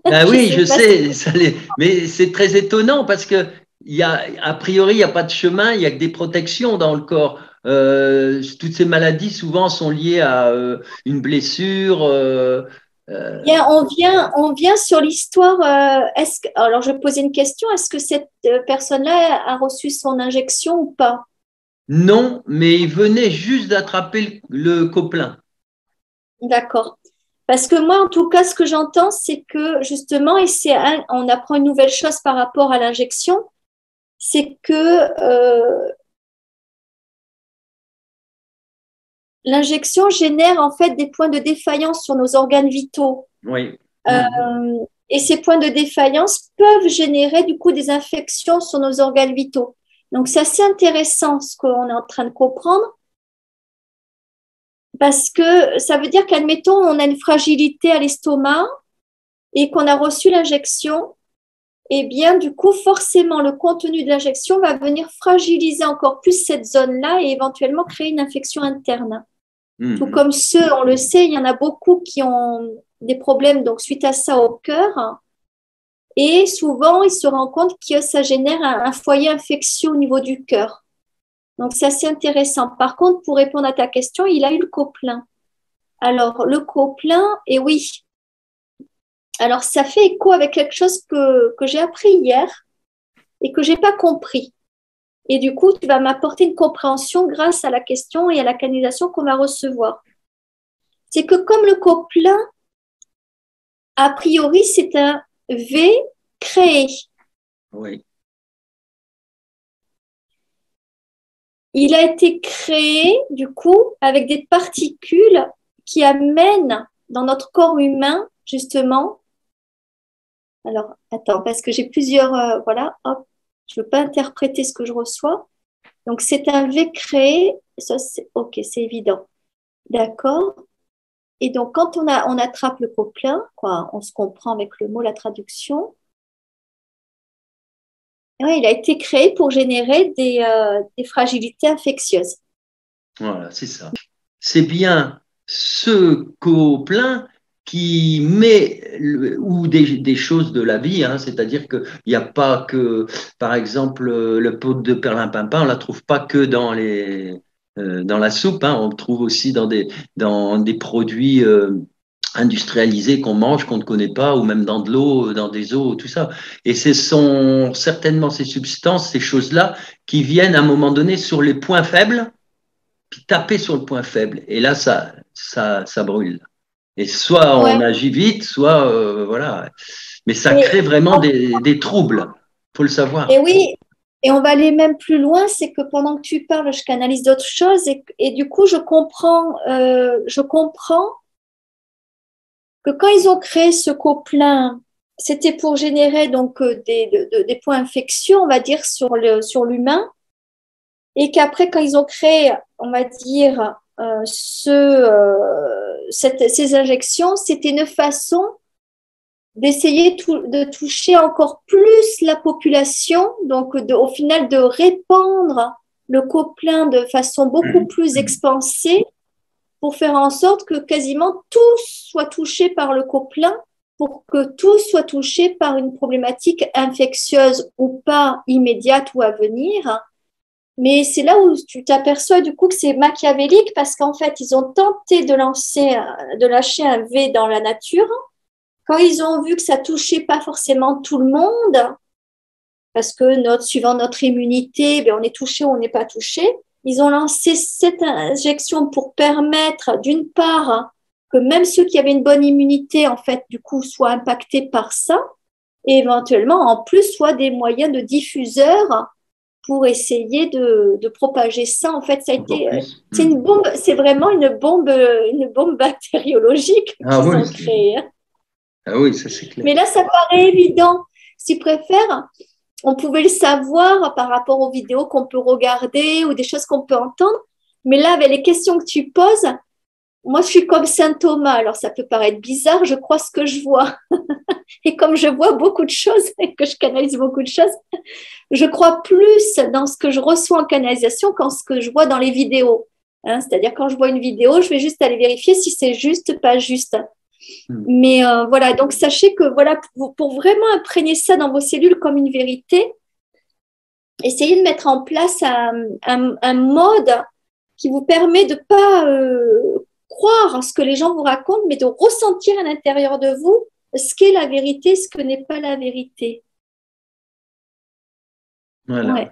[SPEAKER 1] ah
[SPEAKER 2] je
[SPEAKER 1] oui,
[SPEAKER 2] sais
[SPEAKER 1] je
[SPEAKER 2] pas.
[SPEAKER 1] sais, mais c'est très étonnant parce que a priori, il n'y a pas de chemin, il n'y a que des protections dans le corps. Toutes ces maladies souvent sont liées à une blessure.
[SPEAKER 2] Bien, on vient sur l'histoire. Alors, je vais poser une question. Est-ce que cette personne-là a reçu son injection ou pas?
[SPEAKER 1] Non, mais il venait juste d'attraper le copain.
[SPEAKER 2] D'accord. Parce que moi, en tout cas, ce que j'entends, c'est que justement, on apprend une nouvelle chose par rapport à l'injection, c'est que l'injection génère en fait des points de défaillance sur nos organes vitaux.
[SPEAKER 1] Oui.
[SPEAKER 2] Euh,
[SPEAKER 1] Mhm.
[SPEAKER 2] et ces points de défaillance peuvent générer du coup des infections sur nos organes vitaux. Donc, c'est assez intéressant ce qu'on est en train de comprendre parce que ça veut dire qu'admettons, on a une fragilité à l'estomac et qu'on a reçu l'injection, eh bien, du coup, forcément, le contenu de l'injection va venir fragiliser encore plus cette zone-là et éventuellement créer une infection interne. Tout comme ceux, on le sait, il y en a beaucoup qui ont des problèmes donc suite à ça au cœur. Et souvent, ils se rendent compte que ça génère un foyer infectieux au niveau du cœur. Donc, c'est assez intéressant. Par contre, pour répondre à ta question, il a eu le copelin. Alors, le copelin, et oui. Alors, ça fait écho avec quelque chose que j'ai appris hier et que je n'ai pas compris. Et du coup, tu vas m'apporter une compréhension grâce à la question et à la canalisation qu'on va recevoir. C'est que comme le copelin, a priori, c'est un V créé.
[SPEAKER 1] Oui.
[SPEAKER 2] Il a été créé, du coup, avec des particules qui amènent dans notre corps humain, justement. Alors, attends, parce que j'ai plusieurs, voilà, hop, je ne veux pas interpréter ce que je reçois. Donc, c'est un V créé, ça, c'est, ok, c'est évident. D'accord. Et donc, quand on attrape le copelin, quoi, on se comprend avec le mot, la traduction. Ouais, il a été créé pour générer des fragilités infectieuses.
[SPEAKER 1] Voilà, c'est ça. C'est bien ce copelin qui met ou des choses de la vie, hein, c'est-à-dire qu'il n'y a pas que, par exemple, le pot de perlimpinpin, on ne la trouve pas que dans la soupe, hein, on le trouve aussi dans des produits industrialisés qu'on mange, qu'on ne connaît pas, ou même dans de l'eau, dans des eaux, tout ça. Et ce sont certainement ces substances, ces choses-là, qui viennent à un moment donné sur les points faibles, puis taper sur le point faible. Et là, ça brûle. Et soit on
[SPEAKER 2] Ouais.
[SPEAKER 1] agit vite, soit voilà. Mais ça
[SPEAKER 2] Et,
[SPEAKER 1] crée vraiment des troubles. Faut le savoir.
[SPEAKER 2] et oui, et on va aller même plus loin, c'est que pendant que tu parles, je canalise d'autres choses et du coup, je comprends que quand ils ont créé ce copelin, c'était pour générer donc des points infectieux, on va dire, sur l'humain, et qu'après, quand ils ont créé, on va dire, ces injections, c'était une façon d'essayer de toucher encore plus la population, donc au final de répandre le copelin de façon beaucoup plus expansée pour faire en sorte que quasiment tous soient touchés par le copelin, pour que tous soient touchés par une problématique infectieuse ou pas immédiate ou à venir. Mais c'est là où tu t'aperçois du coup que c'est machiavélique parce qu'en fait, ils ont tenté de lâcher un V dans la nature. Quand ils ont vu que ça touchait pas forcément tout le monde, parce que suivant notre immunité, ben on est touché ou on n'est pas touché, ils ont lancé cette injection pour permettre, d'une part, que même ceux qui avaient une bonne immunité, en fait, du coup, soient impactés par ça, et éventuellement, en plus, soient des moyens de diffuseurs pour essayer de propager ça. En fait, ça a été, c'est une bombe, c'est vraiment une bombe bactériologique
[SPEAKER 1] Ah
[SPEAKER 2] qu'ils
[SPEAKER 1] oui,
[SPEAKER 2] ont créée.
[SPEAKER 1] ah oui, ça c'est clair.
[SPEAKER 2] Mais là, ça paraît évident. S'ils préfèrent, on pouvait le savoir par rapport aux vidéos qu'on peut regarder ou des choses qu'on peut entendre. Mais là, avec les questions que tu poses, moi, je suis comme saint Thomas. Alors, ça peut paraître bizarre, je crois ce que je vois. Et comme je vois beaucoup de choses et que je canalise beaucoup de choses, je crois plus dans ce que je reçois en canalisation qu'en ce que je vois dans les vidéos. Hein, c'est-à-dire, quand je vois une vidéo, je vais juste aller vérifier si c'est juste, pas juste. Mais voilà, donc sachez que voilà, pour vraiment imprégner ça dans vos cellules comme une vérité, essayez de mettre en place un mode qui vous permet de ne pas croire ce que les gens vous racontent, mais de ressentir à l'intérieur de vous ce qu'est la vérité, ce que n'est pas la vérité.
[SPEAKER 1] Voilà.
[SPEAKER 2] Ouais.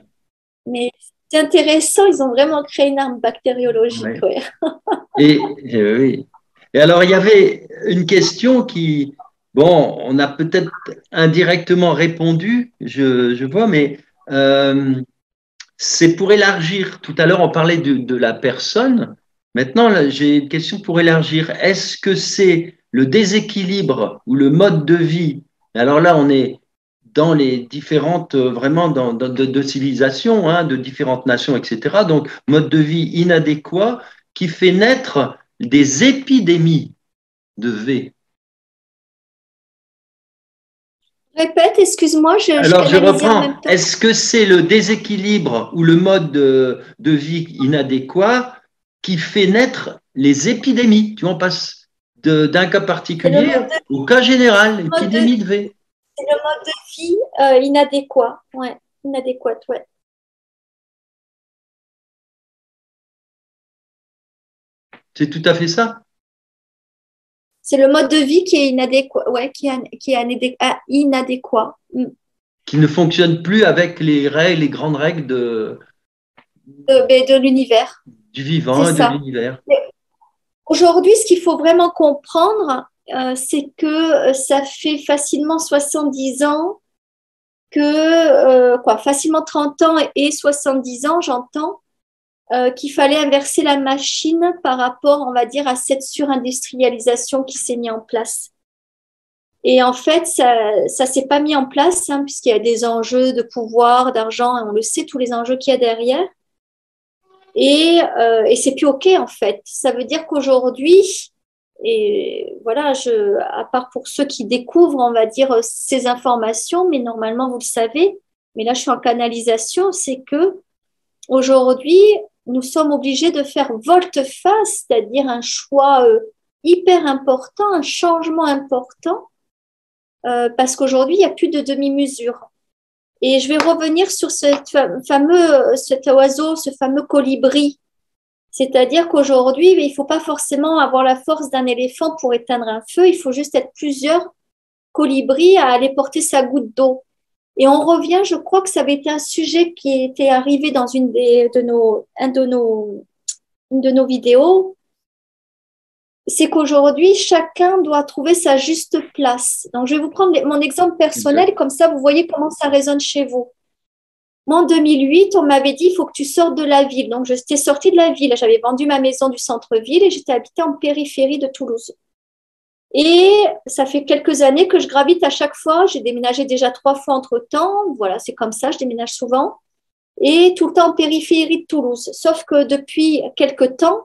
[SPEAKER 2] Mais c'est intéressant, ils ont vraiment créé une arme bactériologique.
[SPEAKER 1] Ouais.
[SPEAKER 2] Ouais.
[SPEAKER 1] Oui. Et alors, il y avait une question qui, bon, on a peut-être indirectement répondu, je vois, mais c'est pour élargir. Tout à l'heure, on parlait de la personne. Maintenant, là, j'ai une question pour élargir. Est-ce que c'est le déséquilibre ou le mode de vie Alors là, on est dans les différentes, vraiment de civilisations, hein, de différentes nations, etc. Donc, mode de vie inadéquat qui fait naître des épidémies de V.
[SPEAKER 2] Répète, excuse-moi, je
[SPEAKER 1] Alors, je
[SPEAKER 2] canalisais en
[SPEAKER 1] reprends.
[SPEAKER 2] même temps.
[SPEAKER 1] Est-ce que c'est le déséquilibre ou le mode de vie inadéquat qui fait naître les épidémies? Tu vois, on passe d'un cas
[SPEAKER 2] C'est le
[SPEAKER 1] particulier au cas général,
[SPEAKER 2] mode de,
[SPEAKER 1] épidémie de V.
[SPEAKER 2] c'est le mode de vie inadéquat. Ouais, inadéquat, ouais.
[SPEAKER 1] C'est tout à fait ça.
[SPEAKER 2] C'est le mode de vie qui est inadéquat, ouais, qui est inadéquat.
[SPEAKER 1] Qui ne fonctionne plus avec les règles, les grandes règles
[SPEAKER 2] De l'univers,
[SPEAKER 1] du
[SPEAKER 2] c'est
[SPEAKER 1] vivant et de
[SPEAKER 2] ça.
[SPEAKER 1] l'univers.
[SPEAKER 2] Aujourd'hui, ce qu'il faut vraiment comprendre, c'est que ça fait facilement 70 ans facilement 30 ans et 70 ans, j'entends, qu'il fallait inverser la machine par rapport, on va dire, à cette surindustrialisation qui s'est mise en place. Et en fait, ça s'est pas mis en place, hein, puisqu'il y a des enjeux de pouvoir, d'argent, et on le sait, tous les enjeux qu'il y a derrière. Et c'est plus OK, en fait. Ça veut dire qu'aujourd'hui, et voilà, à part pour ceux qui découvrent, on va dire, ces informations, mais normalement, vous le savez, mais là, je suis en canalisation, c'est que aujourd'hui, nous sommes obligés de faire volte-face, c'est-à-dire un choix hyper important, un changement important, parce qu'aujourd'hui, il n'y a plus de demi-mesure. Et je vais revenir sur cet oiseau, ce fameux colibri. C'est-à-dire qu'aujourd'hui, il ne faut pas forcément avoir la force d'un éléphant pour éteindre un feu, il faut juste être plusieurs colibris à aller porter sa goutte d'eau. Et on revient, je crois que ça avait été un sujet qui était arrivé dans une de nos vidéos, c'est qu'aujourd'hui, chacun doit trouver sa juste place. Donc, je vais vous prendre mon exemple personnel, comme ça, vous voyez comment ça résonne chez vous. Moi, en 2008, on m'avait dit, il faut que tu sortes de la ville. Donc, j'étais sortie de la ville. J'avais vendu ma maison du centre-ville et j'étais habitée en périphérie de Toulouse. Et ça fait quelques années que je gravite à chaque fois. J'ai déménagé déjà 3 fois entre-temps. Voilà, c'est comme ça, je déménage souvent. Et tout le temps en périphérie de Toulouse. Sauf que depuis quelques temps,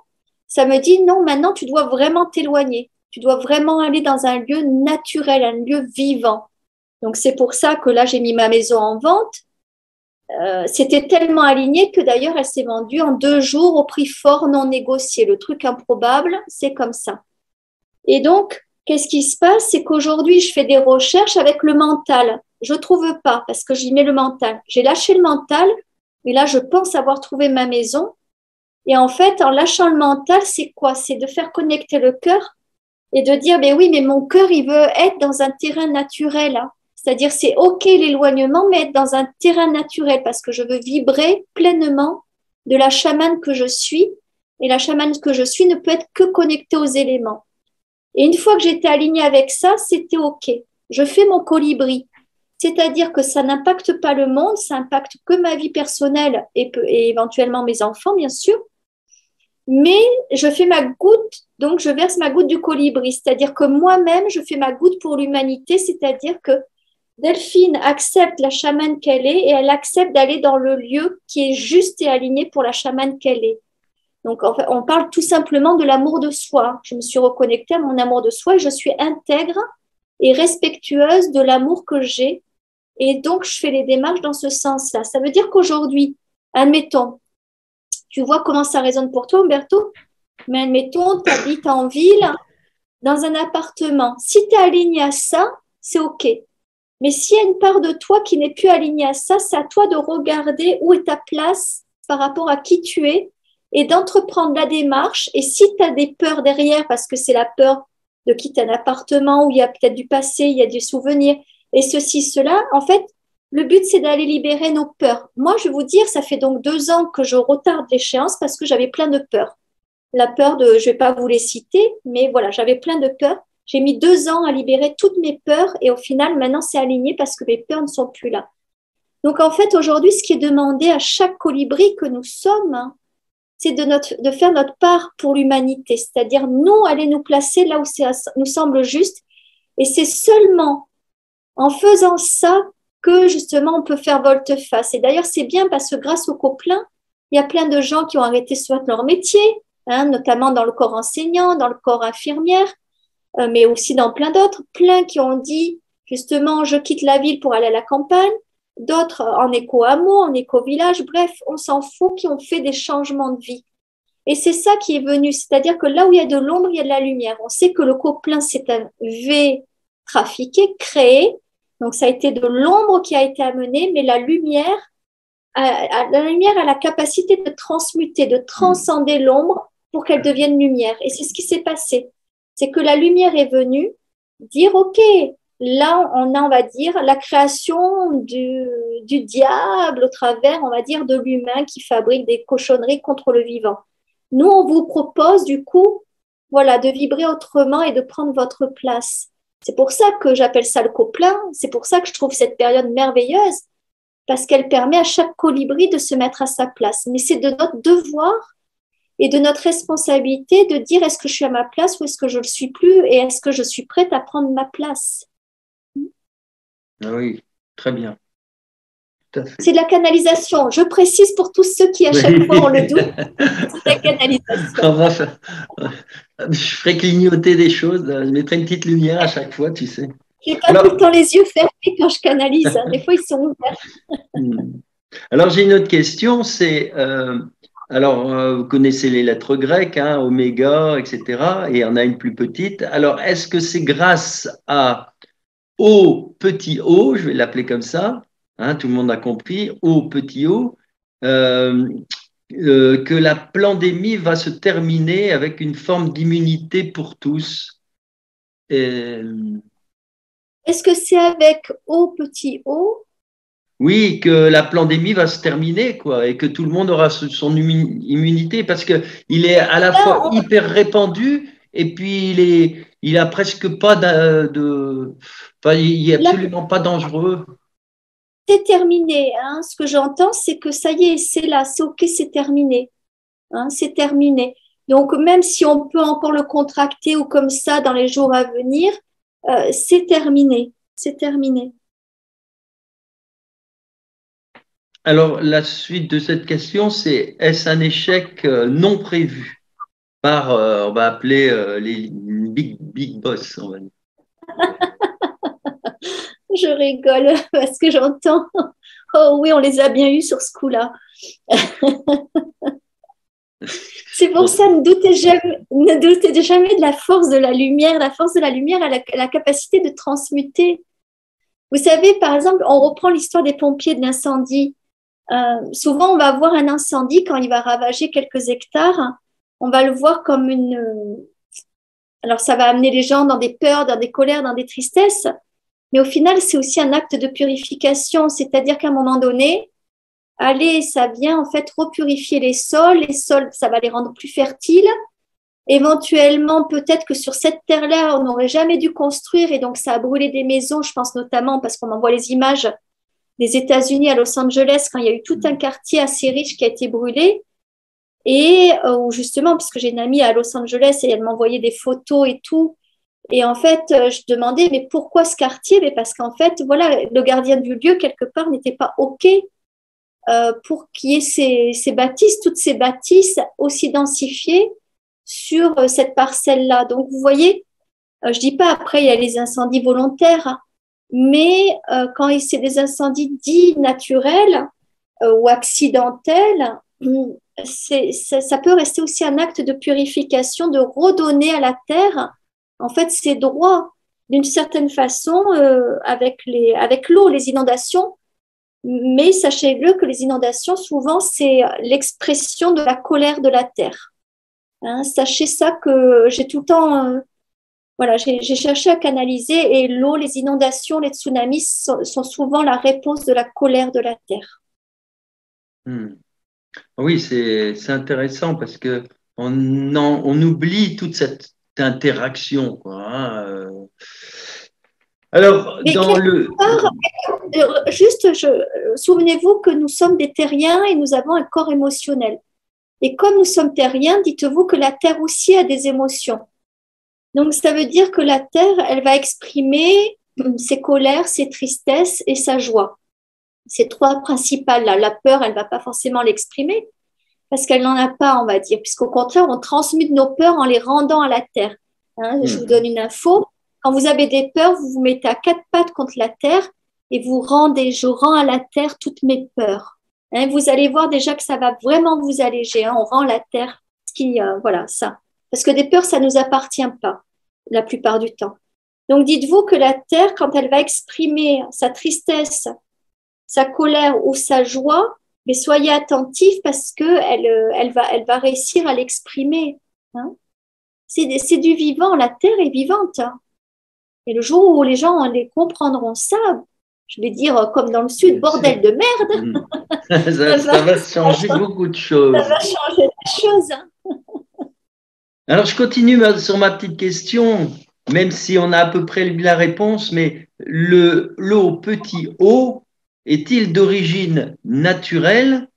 [SPEAKER 2] ça me dit, non, maintenant, tu dois vraiment t'éloigner. Tu dois vraiment aller dans un lieu naturel, un lieu vivant. Donc, c'est pour ça que là, j'ai mis ma maison en vente. C'était tellement aligné que d'ailleurs, elle s'est vendue en 2 jours au prix fort non négocié. Le truc improbable, c'est comme ça. Et donc, qu'est-ce qui se passe? C'est qu'aujourd'hui, je fais des recherches avec le mental. Je ne trouve pas parce que j'y mets le mental. J'ai lâché le mental et là, je pense avoir trouvé ma maison. Et en fait, en lâchant le mental, c'est quoi? C'est de faire connecter le cœur et de dire, ben oui, mais mon cœur, il veut être dans un terrain naturel, hein. C'est-à-dire, c'est OK l'éloignement, mais être dans un terrain naturel parce que je veux vibrer pleinement de la chamane que je suis. Et la chamane que je suis ne peut être que connectée aux éléments. Et une fois que j'étais alignée avec ça, c'était OK. Je fais mon colibri. C'est-à-dire que ça n'impacte pas le monde, ça impacte que ma vie personnelle et éventuellement mes enfants, bien sûr. Mais je fais ma goutte, donc je verse ma goutte du colibri. C'est-à-dire que moi-même, je fais ma goutte pour l'humanité, c'est-à-dire que Delphine accepte la chamane qu'elle est et elle accepte d'aller dans le lieu qui est juste et aligné pour la chamane qu'elle est. Donc, en fait, on parle tout simplement de l'amour de soi. Je me suis reconnectée à mon amour de soi et je suis intègre et respectueuse de l'amour que j'ai. Et donc, je fais les démarches dans ce sens-là. Ça veut dire qu'aujourd'hui, admettons, tu vois comment ça résonne pour toi, Umberto? Mais admettons, tu habites en ville, dans un appartement. Si tu es aligné à ça, c'est OK. Mais s'il y a une part de toi qui n'est plus alignée à ça, c'est à toi de regarder où est ta place par rapport à qui tu es et d'entreprendre la démarche. Et si tu as des peurs derrière, parce que c'est la peur de quitter un appartement où il y a peut-être du passé, il y a des souvenirs, et ceci, cela, en fait, le but, c'est d'aller libérer nos peurs. Moi, je vais vous dire, ça fait donc 2 ans que je retarde l'échéance parce que j'avais plein de peurs. La peur de, je ne vais pas vous les citer, mais voilà, j'avais plein de peurs. J'ai mis 2 ans à libérer toutes mes peurs et au final, maintenant, c'est aligné parce que mes peurs ne sont plus là. Donc, en fait, aujourd'hui, ce qui est demandé à chaque colibri que nous sommes, hein, c'est de faire notre part pour l'humanité, c'est-à-dire nous, aller nous placer là où ça nous semble juste. Et c'est seulement en faisant ça que justement on peut faire volte-face. Et d'ailleurs, c'est bien parce que grâce au Coplin, il y a plein de gens qui ont arrêté soit leur métier, notamment dans le corps enseignant, dans le corps infirmière, mais aussi dans plein d'autres, plein qui ont dit justement je quitte la ville pour aller à la campagne, d'autres en éco-hameau, en éco-village, bref, on s'en fout, qui ont fait des changements de vie. Et c'est ça qui est venu, c'est-à-dire que là où il y a de l'ombre, il y a de la lumière. On sait que le Coplin, c'est un V trafiqué, créé, donc ça a été de l'ombre qui a été amenée, mais la lumière a la capacité de transmuter, de transcender l'ombre pour qu'elle devienne lumière. Et c'est ce qui s'est passé. C'est que la lumière est venue dire, OK, là, on a, on va dire, la création du diable au travers, on va dire, de l'humain qui fabrique des cochonneries contre le vivant. Nous, on vous propose, du coup, voilà, de vibrer autrement et de prendre votre place. C'est pour ça que j'appelle ça le Coplin. C'est pour ça que je trouve cette période merveilleuse, parce qu'elle permet à chaque colibri de se mettre à sa place. Mais c'est de notre devoir et de notre responsabilité de dire est-ce que je suis à ma place ou est-ce que je ne le suis plus et est-ce que je suis prête à prendre ma place.
[SPEAKER 1] Oui, très bien.
[SPEAKER 2] C'est de la canalisation. Je précise pour tous ceux qui à chaque fois ont le doute, c'est de la canalisation.
[SPEAKER 1] Je ferai clignoter des choses, je mettrai une petite lumière à chaque fois, tu sais.
[SPEAKER 2] Je n'ai pas tout le temps les yeux fermés quand je canalise, des fois ils sont ouverts.
[SPEAKER 1] Alors j'ai une autre question, c'est, vous connaissez les lettres grecques, oméga, etc., et il y en a une plus petite. Alors est-ce que c'est grâce à O, petit o, je vais l'appeler comme ça, tout le monde a compris, O, petit o, que la pandémie va se terminer avec une forme d'immunité pour tous.
[SPEAKER 2] Est-ce que c'est avec O, petit o?
[SPEAKER 1] Oui, que la pandémie va se terminer, quoi, et que tout le monde aura son immunité, parce que il est à la fois hyper répandu, et puis il a presque pas enfin, il est absolument pas dangereux.
[SPEAKER 2] C'est terminé. Ce que j'entends, c'est que ça y est, c'est là, c'est OK, c'est terminé. C'est terminé. Donc, même si on peut encore le contracter ou comme ça dans les jours à venir, c'est terminé. C'est terminé.
[SPEAKER 1] Alors, la suite de cette question, c'est est-ce un échec non prévu par, on va appeler les big boss, on va dire.
[SPEAKER 2] Je rigole parce que j'entends. Oh oui, on les a bien eus sur ce coup-là. C'est pour ça, ne doutez jamais de la force de la lumière. La force de la lumière a la capacité de transmuter. Vous savez, par exemple, on reprend l'histoire des pompiers de l'incendie. Souvent, on va voir un incendie quand il va ravager quelques hectares. On va le voir comme alors, ça va amener les gens dans des peurs, dans des colères, dans des tristesses. Mais au final, c'est aussi un acte de purification. C'est-à-dire qu'à un moment donné, ça vient en fait repurifier les sols, ça va les rendre plus fertiles. Éventuellement, peut-être que sur cette terre-là, on n'aurait jamais dû construire et donc ça a brûlé des maisons, je pense notamment parce qu'on envoie les images des États-Unis à Los Angeles quand il y a eu tout un quartier assez riche qui a été brûlé et où justement, puisque j'ai une amie à Los Angeles et elle m'envoyait des photos et tout, et en fait, je demandais mais pourquoi ce quartier? Mais parce qu'en fait, voilà, le gardien du lieu quelque part n'était pas OK pour qu'il y ait ces bâtisses, toutes ces bâtisses aussi densifiées sur cette parcelle-là. Donc, vous voyez, je dis pas après, il y a les incendies volontaires, mais quand c'est des incendies dits naturels ou accidentels, ça peut rester aussi un acte de purification, de redonner à la terre, en fait, ses droits d'une certaine façon avec l'eau, les inondations. Mais sachez-le que les inondations, souvent, c'est l'expression de la colère de la terre. Sachez ça que j'ai tout le temps, voilà, j'ai cherché à canaliser et l'eau, les inondations, les tsunamis sont souvent la réponse de la colère de la terre.
[SPEAKER 1] Oui, c'est intéressant parce que on oublie toute cette interaction, quoi. Alors,
[SPEAKER 2] mais
[SPEAKER 1] dans le...
[SPEAKER 2] Juste, souvenez-vous que nous sommes des terriens et nous avons un corps émotionnel. Et comme nous sommes terriens, dites-vous que la terre aussi a des émotions. Donc, ça veut dire que la terre, elle va exprimer ses colères, ses tristesses et sa joie. Ces trois principales-là. La peur, elle ne va pas forcément l'exprimer parce qu'elle n'en a pas, on va dire, puisqu'au contraire, on transmute nos peurs en les rendant à la terre. Hein, je vous donne une info. Quand vous avez des peurs, vous vous mettez à quatre pattes contre la terre et vous rendez, je rends à la terre toutes mes peurs. Hein, vous allez voir déjà que ça va vraiment vous alléger. Hein, on rend à la terre voilà, ça. Parce que des peurs, ça ne nous appartient pas la plupart du temps. Donc, dites-vous que la terre, quand elle va exprimer sa tristesse, sa colère ou sa joie, mais soyez attentifs parce qu'elle va réussir à l'exprimer. Hein. C'est du vivant, la terre est vivante. Hein. Et le jour où les gens les comprendront ça, je vais dire comme dans le sud, bordel de merde.
[SPEAKER 1] Ça va changer beaucoup de choses.
[SPEAKER 2] Ça va changer des choses. Hein.
[SPEAKER 1] Alors, je continue sur ma petite question, même si on a à peu près la réponse, mais l'eau petit o est-il d'origine naturelle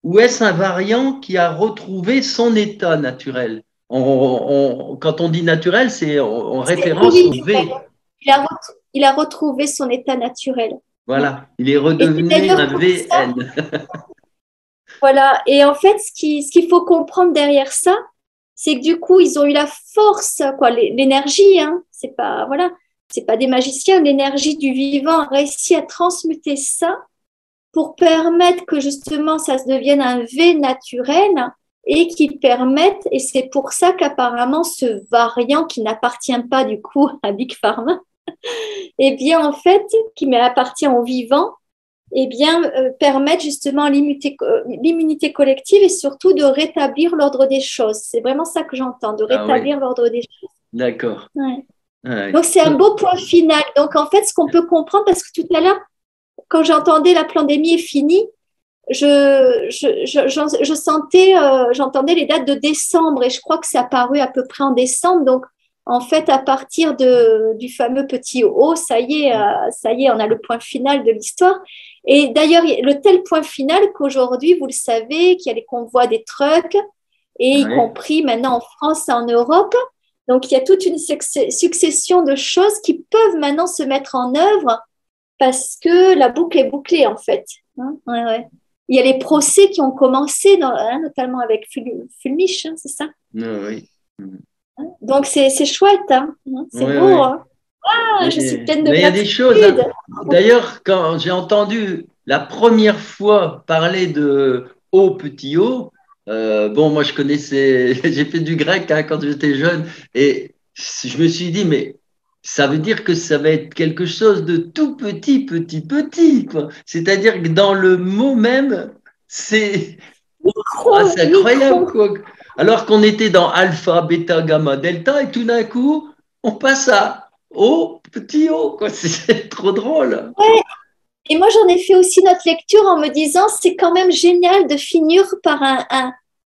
[SPEAKER 1] ou est-ce un variant qui a retrouvé son état naturel? Quand on dit naturel, c'est en référence au V.
[SPEAKER 2] Il a retrouvé son état naturel.
[SPEAKER 1] Voilà, il est redevenu un VN.
[SPEAKER 2] Voilà, et en fait, ce qu'il faut comprendre derrière ça, c'est que du coup, ils ont eu la force, l'énergie, hein, c'est pas des magiciens, l'énergie du vivant a réussi à transmuter ça pour permettre que justement ça se devienne un V naturel et qui permette, et c'est pour ça qu'apparemment ce variant qui n'appartient pas du coup à Big Pharma, eh bien en fait, qui appartient au vivant, eh bien permettre justement l'immunité collective et surtout de rétablir l'ordre des choses. C'est vraiment ça que j'entends, de rétablir l'ordre des choses.
[SPEAKER 1] D'accord.
[SPEAKER 2] Ouais. Ouais. Donc c'est un beau point final. Donc en fait, ce qu'on peut comprendre, parce que tout à l'heure, quand j'entendais la pandémie est finie, j'entendais les dates de décembre et je crois que c'est apparu à peu près en décembre. Donc, en fait, à partir du fameux petit O, ça y est, on a le point final de l'histoire. Et d'ailleurs, le tel point final qu'aujourd'hui, vous le savez, qu'il y a les convois des trucks, et y compris maintenant en France et en Europe. Donc, il y a toute une succession de choses qui peuvent maintenant se mettre en œuvre parce que la boucle est bouclée, en fait. Hein, il y a les procès qui ont commencé, notamment avec Fulmich, c'est ça?
[SPEAKER 1] Oui.
[SPEAKER 2] Donc, c'est chouette, hein, c'est beau. Hein. Ah, je suis pleine de gratitude.
[SPEAKER 1] Il y a des choses. D'ailleurs, quand j'ai entendu la première fois parler de O petit O, moi je connaissais, j'ai fait du grec quand j'étais jeune, et je me suis dit, mais ça veut dire que ça va être quelque chose de tout petit, quoi. C'est-à-dire que dans le mot même, c'est incroyable, quoi. Alors qu'on était dans alpha, bêta, gamma, delta, et tout d'un coup, on passe à O, petit O, quoi. C'est trop drôle.
[SPEAKER 2] Ouais. Et moi, j'en ai fait aussi notre lecture en me disant, c'est quand même génial de finir par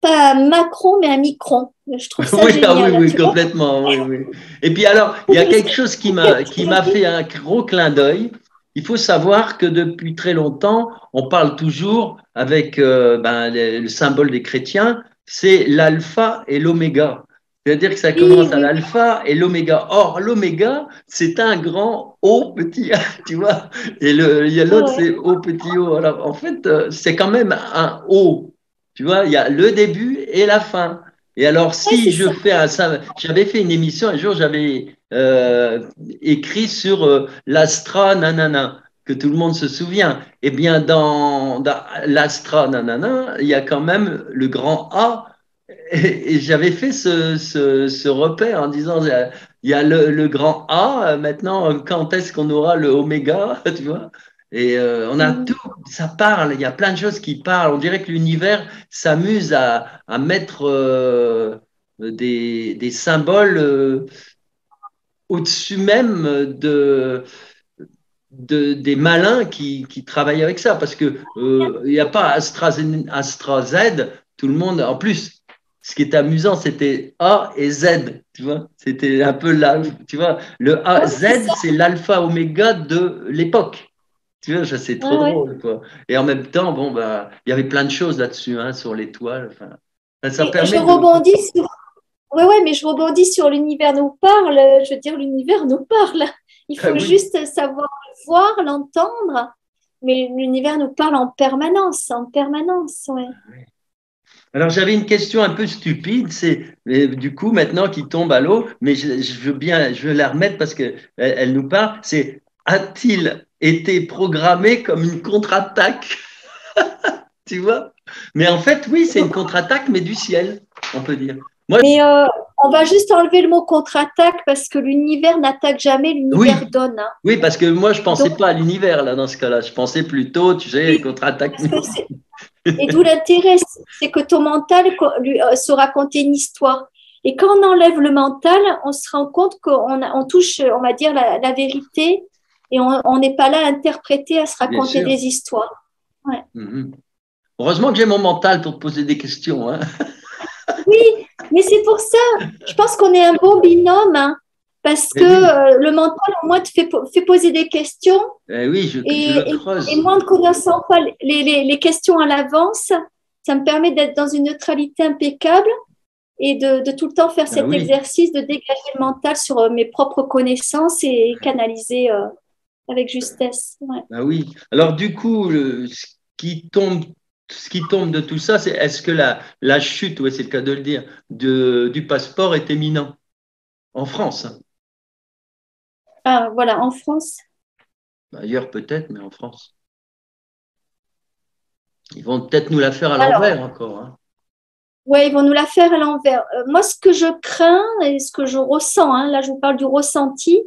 [SPEAKER 2] pas un macron, mais un micron. Je trouve ça génial.
[SPEAKER 1] Oui, complètement. Oui. Et puis alors, il y a quelque chose qui m'a fait un gros clin d'œil. Il faut savoir que depuis très longtemps, on parle toujours avec le symbole des chrétiens, c'est l'alpha et l'oméga. C'est-à-dire que ça commence à l'alpha et l'oméga. Or, l'oméga, c'est un grand O petit A, tu vois. Et il y a l'autre, c'est O petit O. Alors, en fait, c'est quand même un O. Tu vois, il y a le début et la fin. Et alors, si je fais j'avais fait une émission un jour, j'avais écrit sur l'astra nanana, que tout le monde se souvient. Eh bien, dans l'astra nanana, il y a quand même le grand A. Et j'avais fait ce repère en disant, il y a le grand A, maintenant, quand est-ce qu'on aura le oméga, tu vois? Et on a tout, ça parle, il y a plein de choses qui parlent. On dirait que l'univers s'amuse à mettre des symboles au-dessus même des malins qui travaillent avec ça. Parce que il n'y a pas Astra Z, tout le monde, en plus, ce qui était amusant, c'était A et Z, tu vois. C'était un peu là, tu vois. Le A, Z, c'est l'alpha oméga de l'époque. Tu vois, c'est trop drôle, quoi. Et en même temps, il y avait plein de choses là-dessus, hein, sur l'étoile. Ça permet
[SPEAKER 2] je rebondis sur... mais je rebondis sur l'univers nous parle. Je veux dire, l'univers nous parle. Il
[SPEAKER 1] Ah
[SPEAKER 2] faut
[SPEAKER 1] oui.
[SPEAKER 2] juste savoir le voir, l'entendre. Mais l'univers nous parle en permanence, ouais.
[SPEAKER 1] Alors j'avais une question un peu stupide, c'est du coup maintenant qui tombe à l'eau, mais je veux la remettre parce que elle nous parle. C'est a-t-il été programmé comme une contre-attaque, tu vois? Mais en fait, oui, c'est une contre-attaque, mais du ciel, on peut dire. Moi,
[SPEAKER 2] Mais on va juste enlever le mot contre-attaque parce que l'univers n'attaque jamais,
[SPEAKER 1] oui,
[SPEAKER 2] l'univers donne, hein.
[SPEAKER 1] oui, parce que moi je
[SPEAKER 2] Donc,
[SPEAKER 1] pensais pas à l'univers là dans ce cas-là. Je pensais plutôt, tu sais,
[SPEAKER 2] oui,
[SPEAKER 1] contre-attaque.
[SPEAKER 2] parce que et d'où l'intérêt, c'est que ton mental se raconter une histoire. Et quand on enlève le mental, on se rend compte on touche, on va dire, la vérité et on n'est pas là à interpréter, à se
[SPEAKER 1] Bien
[SPEAKER 2] raconter
[SPEAKER 1] sûr.
[SPEAKER 2] des histoires. Ouais.
[SPEAKER 1] Mhm. Heureusement que j'ai mon mental pour te poser des questions, hein.
[SPEAKER 2] Oui, mais c'est pour ça, je pense qu'on est un bon binôme, hein, parce que
[SPEAKER 1] Mais oui,
[SPEAKER 2] le mental, au moins, te fait poser des questions
[SPEAKER 1] oui, je le
[SPEAKER 2] et
[SPEAKER 1] creuse.
[SPEAKER 2] moi, en ne connaissant pas les questions à l'avance, ça me permet d'être dans une neutralité impeccable et de tout le temps faire
[SPEAKER 1] Ah
[SPEAKER 2] cet
[SPEAKER 1] oui,
[SPEAKER 2] exercice de dégager le mental sur mes propres connaissances et canaliser avec justesse. Ouais.
[SPEAKER 1] ah oui. Alors du coup, ce qui tombe de tout ça, c'est est-ce que la chute, ouais, c'est le cas de le dire, du passeport est imminent en France, hein.
[SPEAKER 2] Ah, voilà, en France.
[SPEAKER 1] Ailleurs peut-être, mais en France. Ils vont peut-être nous la faire à
[SPEAKER 2] Alors,
[SPEAKER 1] l'envers encore, hein.
[SPEAKER 2] ouais, ils vont nous la faire à l'envers. Moi, ce que je crains et ce que je ressens, hein, là, je vous parle du ressenti,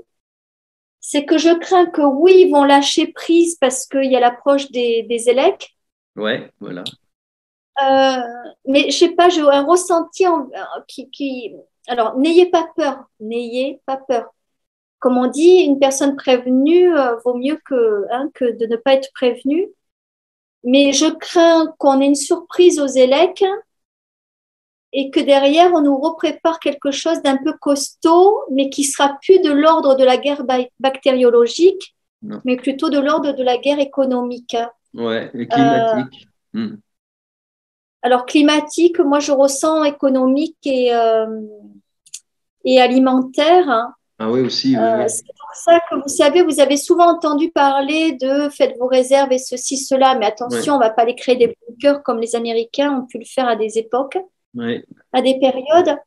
[SPEAKER 2] c'est que je crains que oui, ils vont lâcher prise parce qu'il y a l'approche des élects.
[SPEAKER 1] Ouais, voilà.
[SPEAKER 2] Euh, mais je sais pas, j'ai un ressenti alors, n'ayez pas peur, n'ayez pas peur. Comme on dit, une personne prévenue vaut mieux que de ne pas être prévenue. Mais je crains qu'on ait une surprise aux élects et que derrière, on nous reprépare quelque chose d'un peu costaud, mais qui sera plus de l'ordre de la guerre bactériologique,
[SPEAKER 1] Non.
[SPEAKER 2] mais plutôt de l'ordre de la guerre économique.
[SPEAKER 1] Ouais, et
[SPEAKER 2] Euh,
[SPEAKER 1] climatique. Hmm.
[SPEAKER 2] alors, climatique, moi, je ressens économique et alimentaire, hein.
[SPEAKER 1] Ah oui, aussi, oui, oui.
[SPEAKER 2] C'est pour ça que vous savez, vous avez souvent entendu parler de faites vos réserves et ceci, cela, mais
[SPEAKER 1] Ouais,
[SPEAKER 2] attention, on ne va pas aller créer des bunkers comme les Américains ont pu le faire à des époques,
[SPEAKER 1] ouais.
[SPEAKER 2] à des périodes.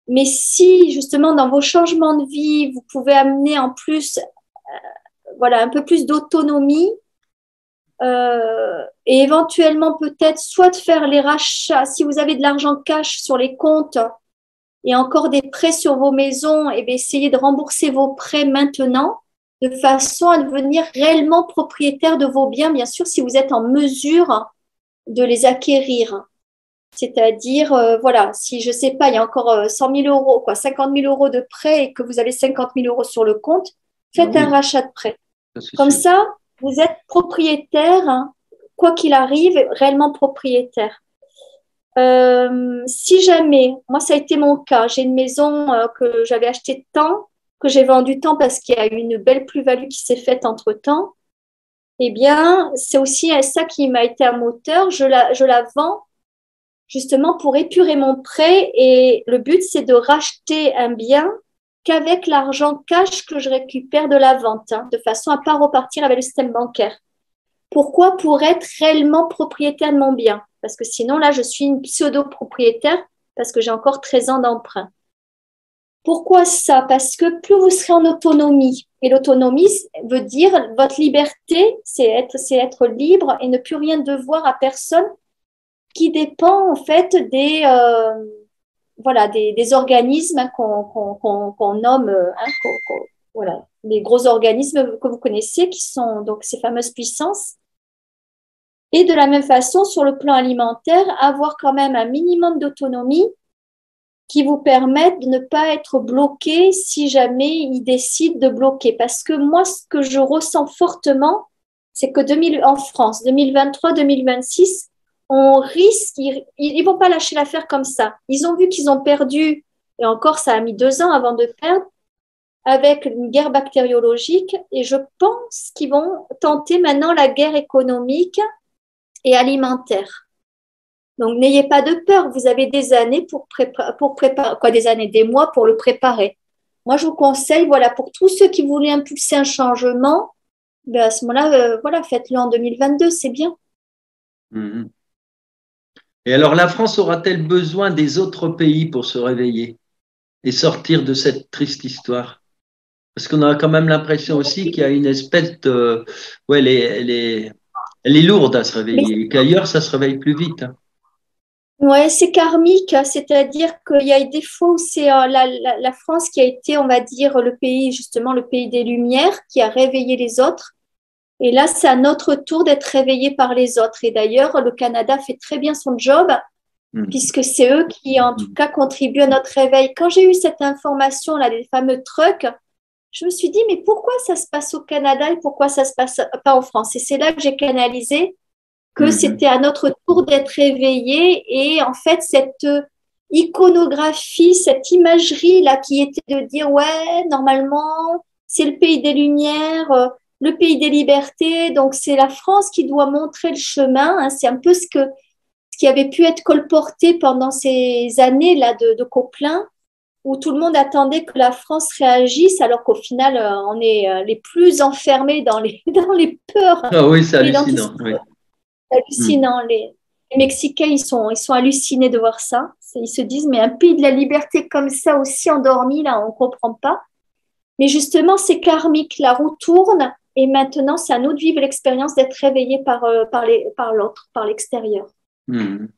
[SPEAKER 2] Mais si justement dans vos changements de vie, vous pouvez amener en plus, voilà, un peu plus d'autonomie et éventuellement peut-être soit de faire les rachats, si vous avez de l'argent cash sur les comptes et encore des prêts sur vos maisons, et bien essayez de rembourser vos prêts maintenant de façon à devenir réellement propriétaire de vos biens, bien sûr, si vous êtes en mesure de les acquérir. C'est-à-dire, voilà, si je ne sais pas, il y a encore 100 000 euros, quoi, 50 000 euros de prêt et que vous avez 50 000 euros sur le compte,
[SPEAKER 1] Ah
[SPEAKER 2] faites un
[SPEAKER 1] oui,
[SPEAKER 2] rachat de prêt.
[SPEAKER 1] ça c'est
[SPEAKER 2] Comme
[SPEAKER 1] sûr.
[SPEAKER 2] ça, vous êtes propriétaire, hein, quoi qu'il arrive, réellement propriétaire. Si jamais, moi ça a été mon cas, j'ai une maison que j'avais achetée tant, que j'ai vendue tant parce qu'il y a eu une belle plus-value qui s'est faite entre-temps, eh bien, c'est aussi ça qui m'a été un moteur. Je la vends justement pour épurer mon prêt et le but, c'est de racheter un bien qu'avec l'argent cash que je récupère de la vente, hein, de façon à ne pas repartir avec le système bancaire. Pourquoi? Pour être réellement propriétaire de mon bien. Parce que sinon, là, je suis une pseudo-propriétaire parce que j'ai encore 13 ans d'emprunt. Pourquoi ça? Parce que plus vous serez en autonomie, et l'autonomie veut dire votre liberté, c'est être libre et ne plus rien devoir à personne qui dépend en fait voilà, des organismes, hein, qu'on nomme, hein, voilà, les gros organismes que vous connaissez qui sont donc ces fameuses puissances. Et de la même façon, sur le plan alimentaire, avoir quand même un minimum d'autonomie qui vous permette de ne pas être bloqué si jamais ils décident de bloquer. Parce que moi, ce que je ressens fortement, c'est que en France, 2023-2026, on risque, ils vont pas lâcher l'affaire comme ça. Ils ont vu qu'ils ont perdu, et encore ça a mis 2 ans avant de perdre, avec une guerre bactériologique, et je pense qu'ils vont tenter maintenant la guerre économique et alimentaire. Donc, n'ayez pas de peur. Vous avez des années pour préparer, quoi, des années, des mois pour le préparer. moi, je vous conseille, voilà, pour tous ceux qui voulaient impulser un changement, ben à ce moment-là, voilà, faites-le en 2022, c'est bien.
[SPEAKER 1] Mhm. Et alors, la France aura-t-elle besoin des autres pays pour se réveiller et sortir de cette triste histoire? Parce qu'on a quand même l'impression aussi qu'il y a une espèce de... Ouais, elle est lourde à se
[SPEAKER 2] Mais
[SPEAKER 1] réveiller et qu'ailleurs, ça se réveille plus vite, hein.
[SPEAKER 2] ouais, c'est karmique, hein, c'est-à-dire qu'il y a des fois où c'est la France qui a été, on va dire, le pays, justement, le pays des Lumières, qui a réveillé les autres. Et là, c'est à notre tour d'être réveillés par les autres. Et d'ailleurs, le Canada fait très bien son job,
[SPEAKER 1] Mhm.
[SPEAKER 2] puisque c'est eux qui, en tout cas, contribuent à notre réveil. Quand j'ai eu cette information-là, des fameux trucks, je me suis dit, mais pourquoi ça se passe au Canada et pourquoi ça se passe pas en France? Et c'est là que j'ai canalisé que
[SPEAKER 1] Mhm.
[SPEAKER 2] c'était à notre tour d'être réveillés. Et en fait, cette iconographie, cette imagerie-là qui était de dire, ouais, normalement, c'est le pays des Lumières, le pays des libertés, donc c'est la France qui doit montrer le chemin, hein. C'est un peu ce qui avait pu être colporté pendant ces années-là de Coquelin, où tout le monde attendait que la France réagisse, alors qu'au final, on est les plus enfermés dans dans les peurs
[SPEAKER 1] Ah oui, c'est
[SPEAKER 2] et dans tout ce
[SPEAKER 1] hallucinant. Oui. Mhm.
[SPEAKER 2] hallucinant. Les Mexicains, ils sont hallucinés de voir ça. Ils se disent, mais un pays de la liberté comme ça, aussi endormi, là, on ne comprend pas. Mais justement, c'est karmique. La roue tourne et maintenant, c'est à nous de vivre l'expérience d'être réveillés par l'autre, par l'extérieur.
[SPEAKER 1] Mhm.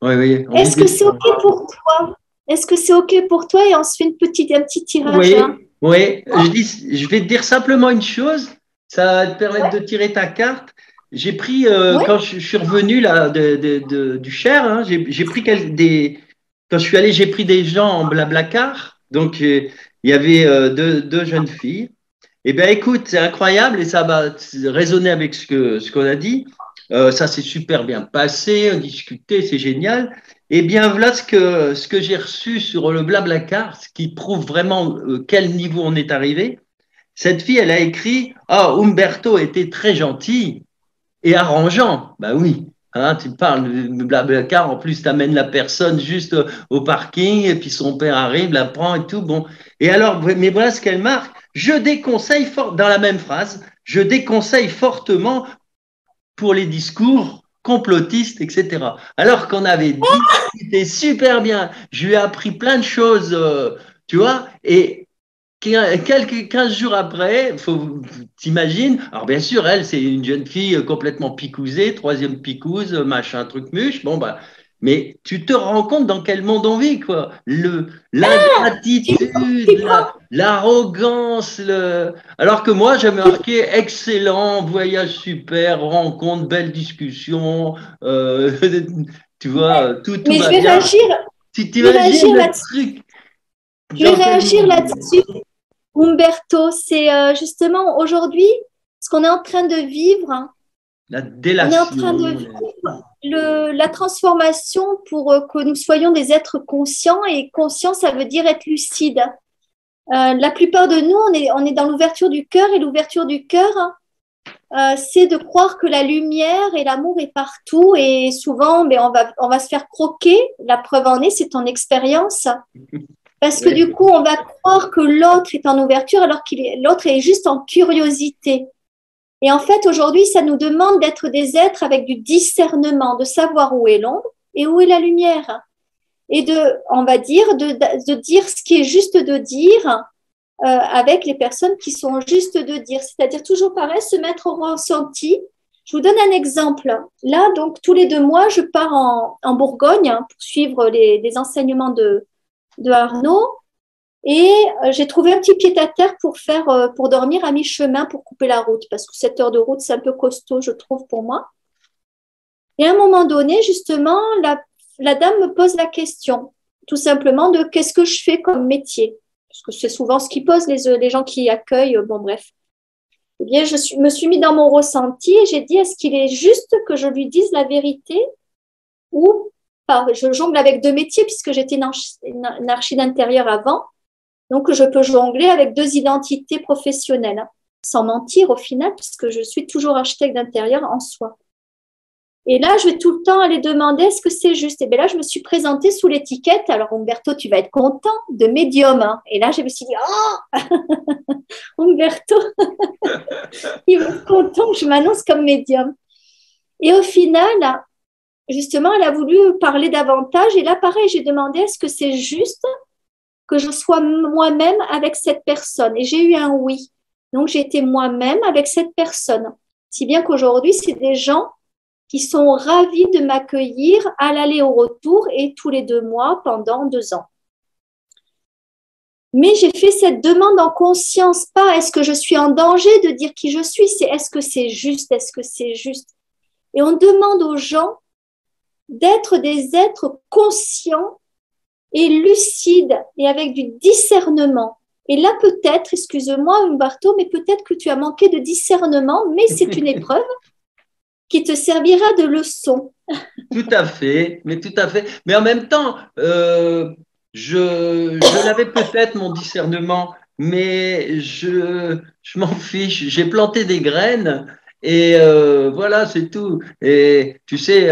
[SPEAKER 1] Oui, oui, on
[SPEAKER 2] Est-ce
[SPEAKER 1] vit
[SPEAKER 2] que c'est OK pour toi? Est-ce que c'est OK pour toi? Et on se fait un petit tirage, hein.
[SPEAKER 1] Oui, oui. Je vais te dire simplement une chose. Ça va te permettre de tirer ta carte. J'ai pris,
[SPEAKER 2] Ouais,
[SPEAKER 1] quand je suis revenu là, du Cher, hein, j'ai pris quand je suis allé, j'ai pris des gens en blablacar. Donc, il y avait deux jeunes filles. Eh bien, écoute, c'est incroyable et ça va résonner avec ce qu'on a dit. Ça s'est super bien passé, on discutait, c'est génial. Eh bien, voilà ce que j'ai reçu sur le Blablacar, ce qui prouve vraiment quel niveau on est arrivé. Cette fille, elle a écrit: Ah, Umberto était très gentil et arrangeant. Bah oui, hein, tu parles de Blablacar, en plus, tu amènes la personne juste au parking et puis son père arrive, la prend et tout. Bon. Et alors, mais voilà ce qu'elle marque. Je déconseille fort, dans la même phrase, je déconseille fortement pour les discours complotistes, etc. Alors qu'on avait discuté super bien, je lui ai appris plein de choses, tu vois, et quelques 15 jours après, t'imagines, alors bien sûr, elle, c'est une jeune fille complètement picousée, troisième picouse, machin, truc muche, bon, bah, mais tu te rends compte dans quel monde on vit, quoi.
[SPEAKER 2] tu,
[SPEAKER 1] L'ingratitude,
[SPEAKER 2] tu prends,
[SPEAKER 1] l'arrogance, alors que moi, j'ai marqué excellent, voyage super, rencontre, belle discussion, euh, tu vois, tout
[SPEAKER 2] mais
[SPEAKER 1] va bien. Tu
[SPEAKER 2] je vais
[SPEAKER 1] t'imagines
[SPEAKER 2] réagir
[SPEAKER 1] le
[SPEAKER 2] là-dessus.
[SPEAKER 1] truc,
[SPEAKER 2] Je vais
[SPEAKER 1] dans quel
[SPEAKER 2] réagir
[SPEAKER 1] monde on est?
[SPEAKER 2] là-dessus. Umberto, c'est justement aujourd'hui ce qu'on est en train de vivre, hein.
[SPEAKER 1] La
[SPEAKER 2] On est en train de
[SPEAKER 1] délation.
[SPEAKER 2] vivre la transformation pour que nous soyons des êtres conscients. Et conscient, ça veut dire être lucide. La plupart de nous, on est dans l'ouverture du cœur. Et l'ouverture du cœur, c'est de croire que la lumière et l'amour est partout. Et souvent, mais on va se faire croquer. La preuve en est, c'est ton expérience. Parce que du
[SPEAKER 1] Ouais.
[SPEAKER 2] coup, on va croire que l'autre est en ouverture alors l'autre est juste en curiosité. Et en fait, aujourd'hui, ça nous demande d'être des êtres avec du discernement, de savoir où est l'ombre et où est la lumière. Et on va dire, de dire ce qui est juste de dire avec les personnes qui sont justes de dire. C'est-à-dire toujours pareil, se mettre au ressenti. Je vous donne un exemple. Là, donc, tous les 2 mois, je pars en Bourgogne, hein, pour suivre les enseignements de Arnaud. Et j'ai trouvé un petit pied-à-terre pour dormir à mi-chemin pour couper la route, parce que 7 heures de route, c'est un peu costaud, je trouve, pour moi. Et à un moment donné, justement, la dame me pose la question, tout simplement, de qu'est-ce que je fais comme métier? Parce que c'est souvent ce qu'ils posent les gens qui accueillent. Bon, bref. Eh bien, me suis mis dans mon ressenti et j'ai dit, est-ce qu'il est juste que je lui dise la vérité ou pas? Je jongle avec 2 métiers puisque j'étais une archi d'intérieur avant. Donc, je peux jongler avec 2 identités professionnelles, hein, sans mentir au final, puisque je suis toujours architecte d'intérieur en soi. Et là, je vais tout le temps aller demander est-ce que c'est juste. Et bien là, je me suis présentée sous l'étiquette. Alors, Umberto, tu vas être content, de médium. Hein. Et là, je me suis dit, oh, Umberto, il va être content que je m'annonce comme médium. Et au final, justement, elle a voulu parler davantage. Et là, pareil, j'ai demandé est-ce que c'est juste que je sois moi-même avec cette personne. Et j'ai eu un oui. Donc, j'ai été moi-même avec cette personne. Si bien qu'aujourd'hui, c'est des gens qui sont ravis de m'accueillir à l'aller au retour et tous les 2 mois pendant 2 ans. Mais j'ai fait cette demande en conscience, pas est-ce que je suis en danger de dire qui je suis, c'est est-ce que c'est juste, est-ce que c'est juste. Et on demande aux gens d'être des êtres conscients et lucides et avec du discernement. Et là, peut-être, excuse-moi Umberto, mais peut-être que tu as manqué de discernement, mais c'est une épreuve qui te servira de leçon.
[SPEAKER 1] Tout à fait, mais tout à fait. Mais en même temps, je l'avais peut-être mon discernement, mais je m'en fiche. J'ai planté des graines et voilà, c'est tout. Et tu sais,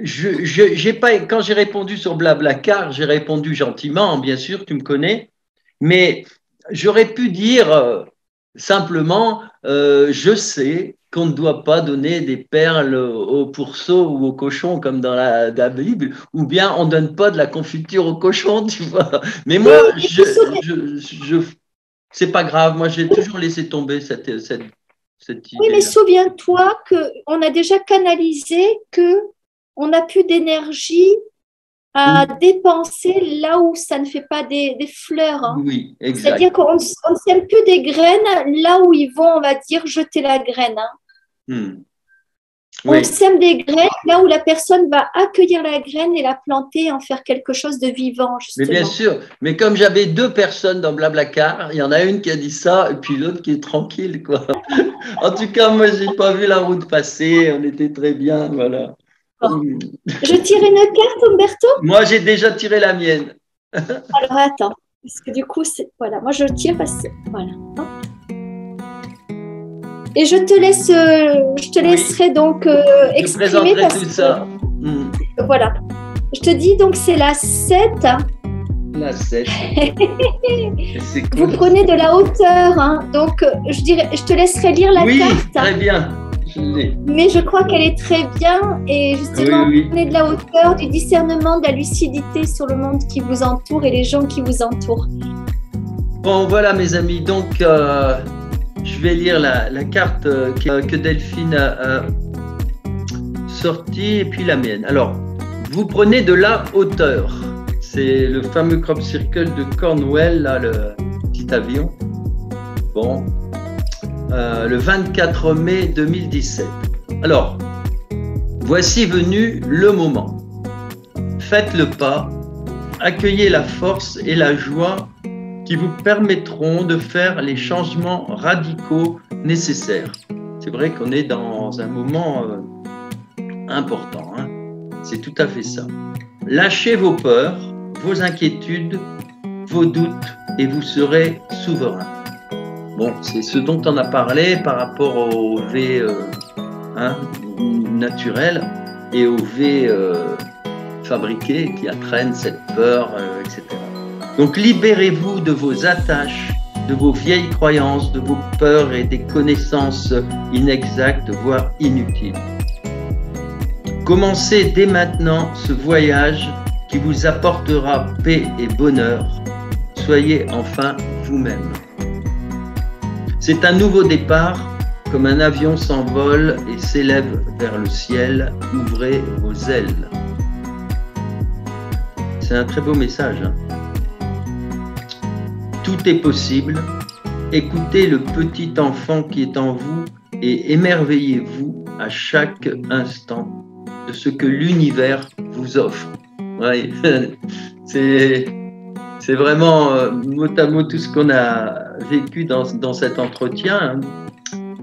[SPEAKER 1] j'ai pas, quand j'ai répondu sur Blablacar, j'ai répondu gentiment, bien sûr, tu me connais, mais j'aurais pu dire simplement, je sais qu'on ne doit pas donner des perles aux pourceaux ou aux cochons comme dans la Bible, ou bien on ne donne pas de la confiture aux cochons, tu vois. Mais moi, c'est pas grave, moi j'ai toujours laissé tomber cette
[SPEAKER 2] Oui, mais
[SPEAKER 1] idée-là.
[SPEAKER 2] souviens-toi qu'on a déjà canalisé qu'on n'a plus d'énergie à dépenser là où ça ne fait pas des fleurs. Hein.
[SPEAKER 1] Oui, exact.
[SPEAKER 2] C'est-à-dire qu'on ne sème plus des graines là où ils vont, on va dire, jeter la graine. Hein.
[SPEAKER 1] Oui.
[SPEAKER 2] On sème des graines là où la personne va accueillir la graine et la planter et en faire quelque chose de vivant, justement.
[SPEAKER 1] Mais bien sûr, mais comme j'avais 2 personnes dans Blablacar, il y en a une qui a dit ça et puis l'autre qui est tranquille, quoi. En tout cas, moi, j'ai pas vu la route passer, on était très bien, voilà.
[SPEAKER 2] Bon. Je tire une carte, Umberto?
[SPEAKER 1] Moi, j'ai déjà tiré la mienne.
[SPEAKER 2] Alors, attends, parce que du coup, voilà, moi je tire parce que, voilà. Et je te laisserai donc exprimer
[SPEAKER 1] je
[SPEAKER 2] parce
[SPEAKER 1] tout ça.
[SPEAKER 2] Que, voilà. Je te dis donc c'est la 7.
[SPEAKER 1] La 7.
[SPEAKER 2] Cool. Vous prenez de la hauteur, hein. Donc je te laisserai lire la carte.
[SPEAKER 1] Oui, très bien.
[SPEAKER 2] Mais je crois qu'elle est très bien et justement prenez de la hauteur, du discernement, de la lucidité sur le monde qui vous entoure et les gens qui vous entourent.
[SPEAKER 1] Bon, voilà mes amis, donc je vais lire la carte que Delphine a sortie et puis la mienne. Alors, vous prenez de la hauteur. C'est le fameux crop circle de Cornwell, là, le petit avion. Bon, le 24 mai 2017. Alors, voici venu le moment. Faites le pas, accueillez la force et la joie qui vous permettront de faire les changements radicaux nécessaires. C'est vrai qu'on est dans un moment important, hein. C'est tout à fait ça. Lâchez vos peurs, vos inquiétudes, vos doutes et vous serez souverain. Bon, c'est ce dont on a parlé par rapport au V naturel et au V fabriqué qui entraîne cette peur, etc. Donc libérez-vous de vos attaches, de vos vieilles croyances, de vos peurs et des connaissances inexactes, voire inutiles. Commencez dès maintenant ce voyage qui vous apportera paix et bonheur. Soyez enfin vous-même. C'est un nouveau départ, comme un avion s'envole et s'élève vers le ciel. Ouvrez vos ailes. C'est un très beau message, hein. Tout est possible. Écoutez le petit enfant qui est en vous et émerveillez-vous à chaque instant de ce que l'univers vous offre. Ouais. C'est vraiment mot à mot tout ce qu'on a vécu dans cet entretien.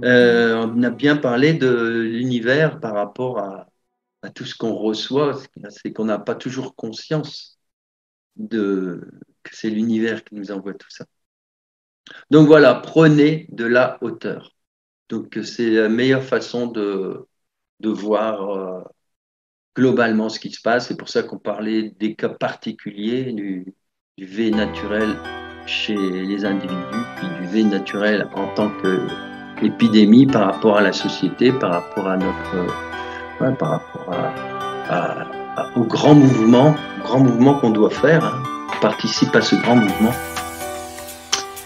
[SPEAKER 1] On a bien parlé de l'univers par rapport à tout ce qu'on reçoit. C'est qu'on n'a pas toujours conscience que c'est l'univers qui nous envoie tout ça. Donc voilà, prenez de la hauteur. Donc c'est la meilleure façon de de voir globalement ce qui se passe. C'est pour ça qu'on parlait des cas particuliers du V naturel chez les individus, puis du V naturel en tant qu'épidémie par rapport à la société, par rapport à par rapport au grand mouvement qu'on doit faire. Hein. On participe à ce grand mouvement.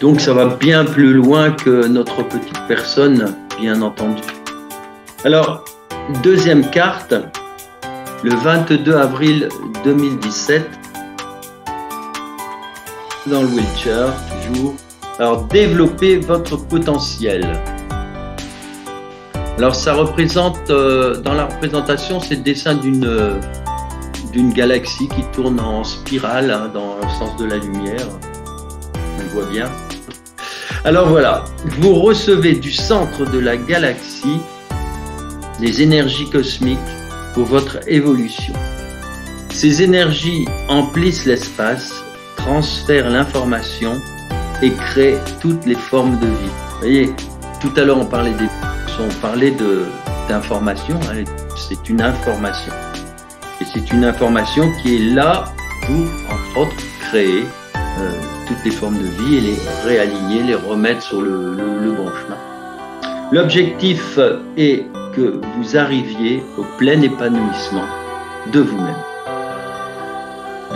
[SPEAKER 1] Donc ça va bien plus loin que notre petite personne, bien entendu. Alors, deuxième carte, le 22 avril 2017, dans le wheelchair, toujours. Alors, développer votre potentiel. Alors, ça représente, dans la représentation, c'est le dessin d'une galaxie qui tourne en spirale, hein, dans le sens de la lumière. On le voit bien. Alors voilà, vous recevez du centre de la galaxie les énergies cosmiques pour votre évolution. Ces énergies emplissent l'espace, transfèrent l'information et créent toutes les formes de vie. Vous voyez, tout à l'heure on parlait d'information, hein, c'est une information. Et c'est une information qui est là pour, entre autres, créer toutes les formes de vie et les réaligner, les remettre sur le bon chemin. L'objectif est que vous arriviez au plein épanouissement de vous-même.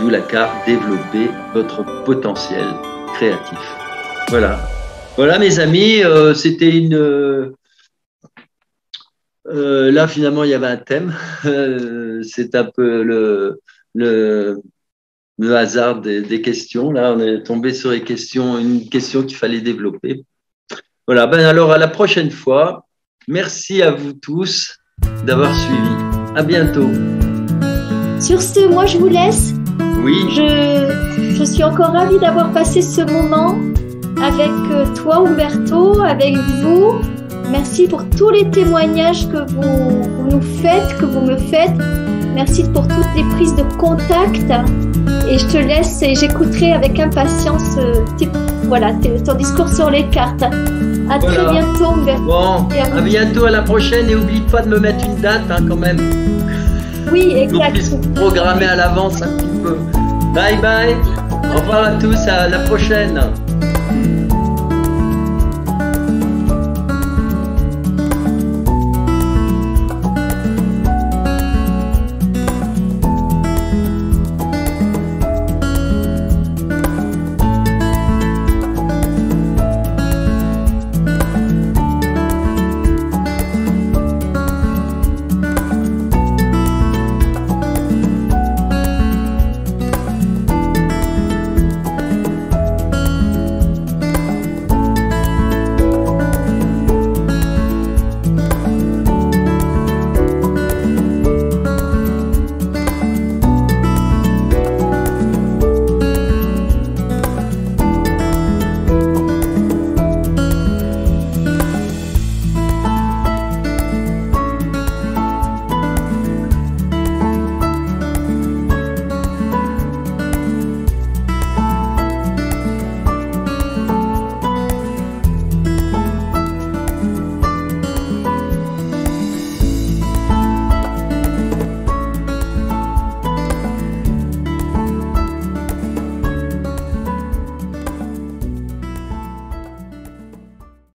[SPEAKER 1] D'où la carte développer votre potentiel créatif. Voilà. Voilà mes amis, c'était une... là finalement il y avait un thème, c'est un peu le hasard des questions. Là on est tombé sur les questions, une question qu'il fallait développer. Voilà, ben alors à la prochaine fois. Merci à vous tous d'avoir suivi. À bientôt.
[SPEAKER 2] Sur ce, moi je vous laisse.
[SPEAKER 1] Oui.
[SPEAKER 2] Je suis encore ravie d'avoir passé ce moment avec toi, Umberto, avec vous. Merci pour tous les témoignages que vous nous faites, que vous me faites. Merci pour toutes les prises de contact. Et je te laisse et j'écouterai avec impatience ton discours sur les cartes. À très bientôt, Umberto.
[SPEAKER 1] Bon, à bientôt, à la prochaine. Et n'oublie pas de me mettre une date, hein, quand même.
[SPEAKER 2] Oui, exact.
[SPEAKER 1] Qu'on puisse programmer à l'avance un petit peu. Bye bye. Au revoir à tous, à la prochaine.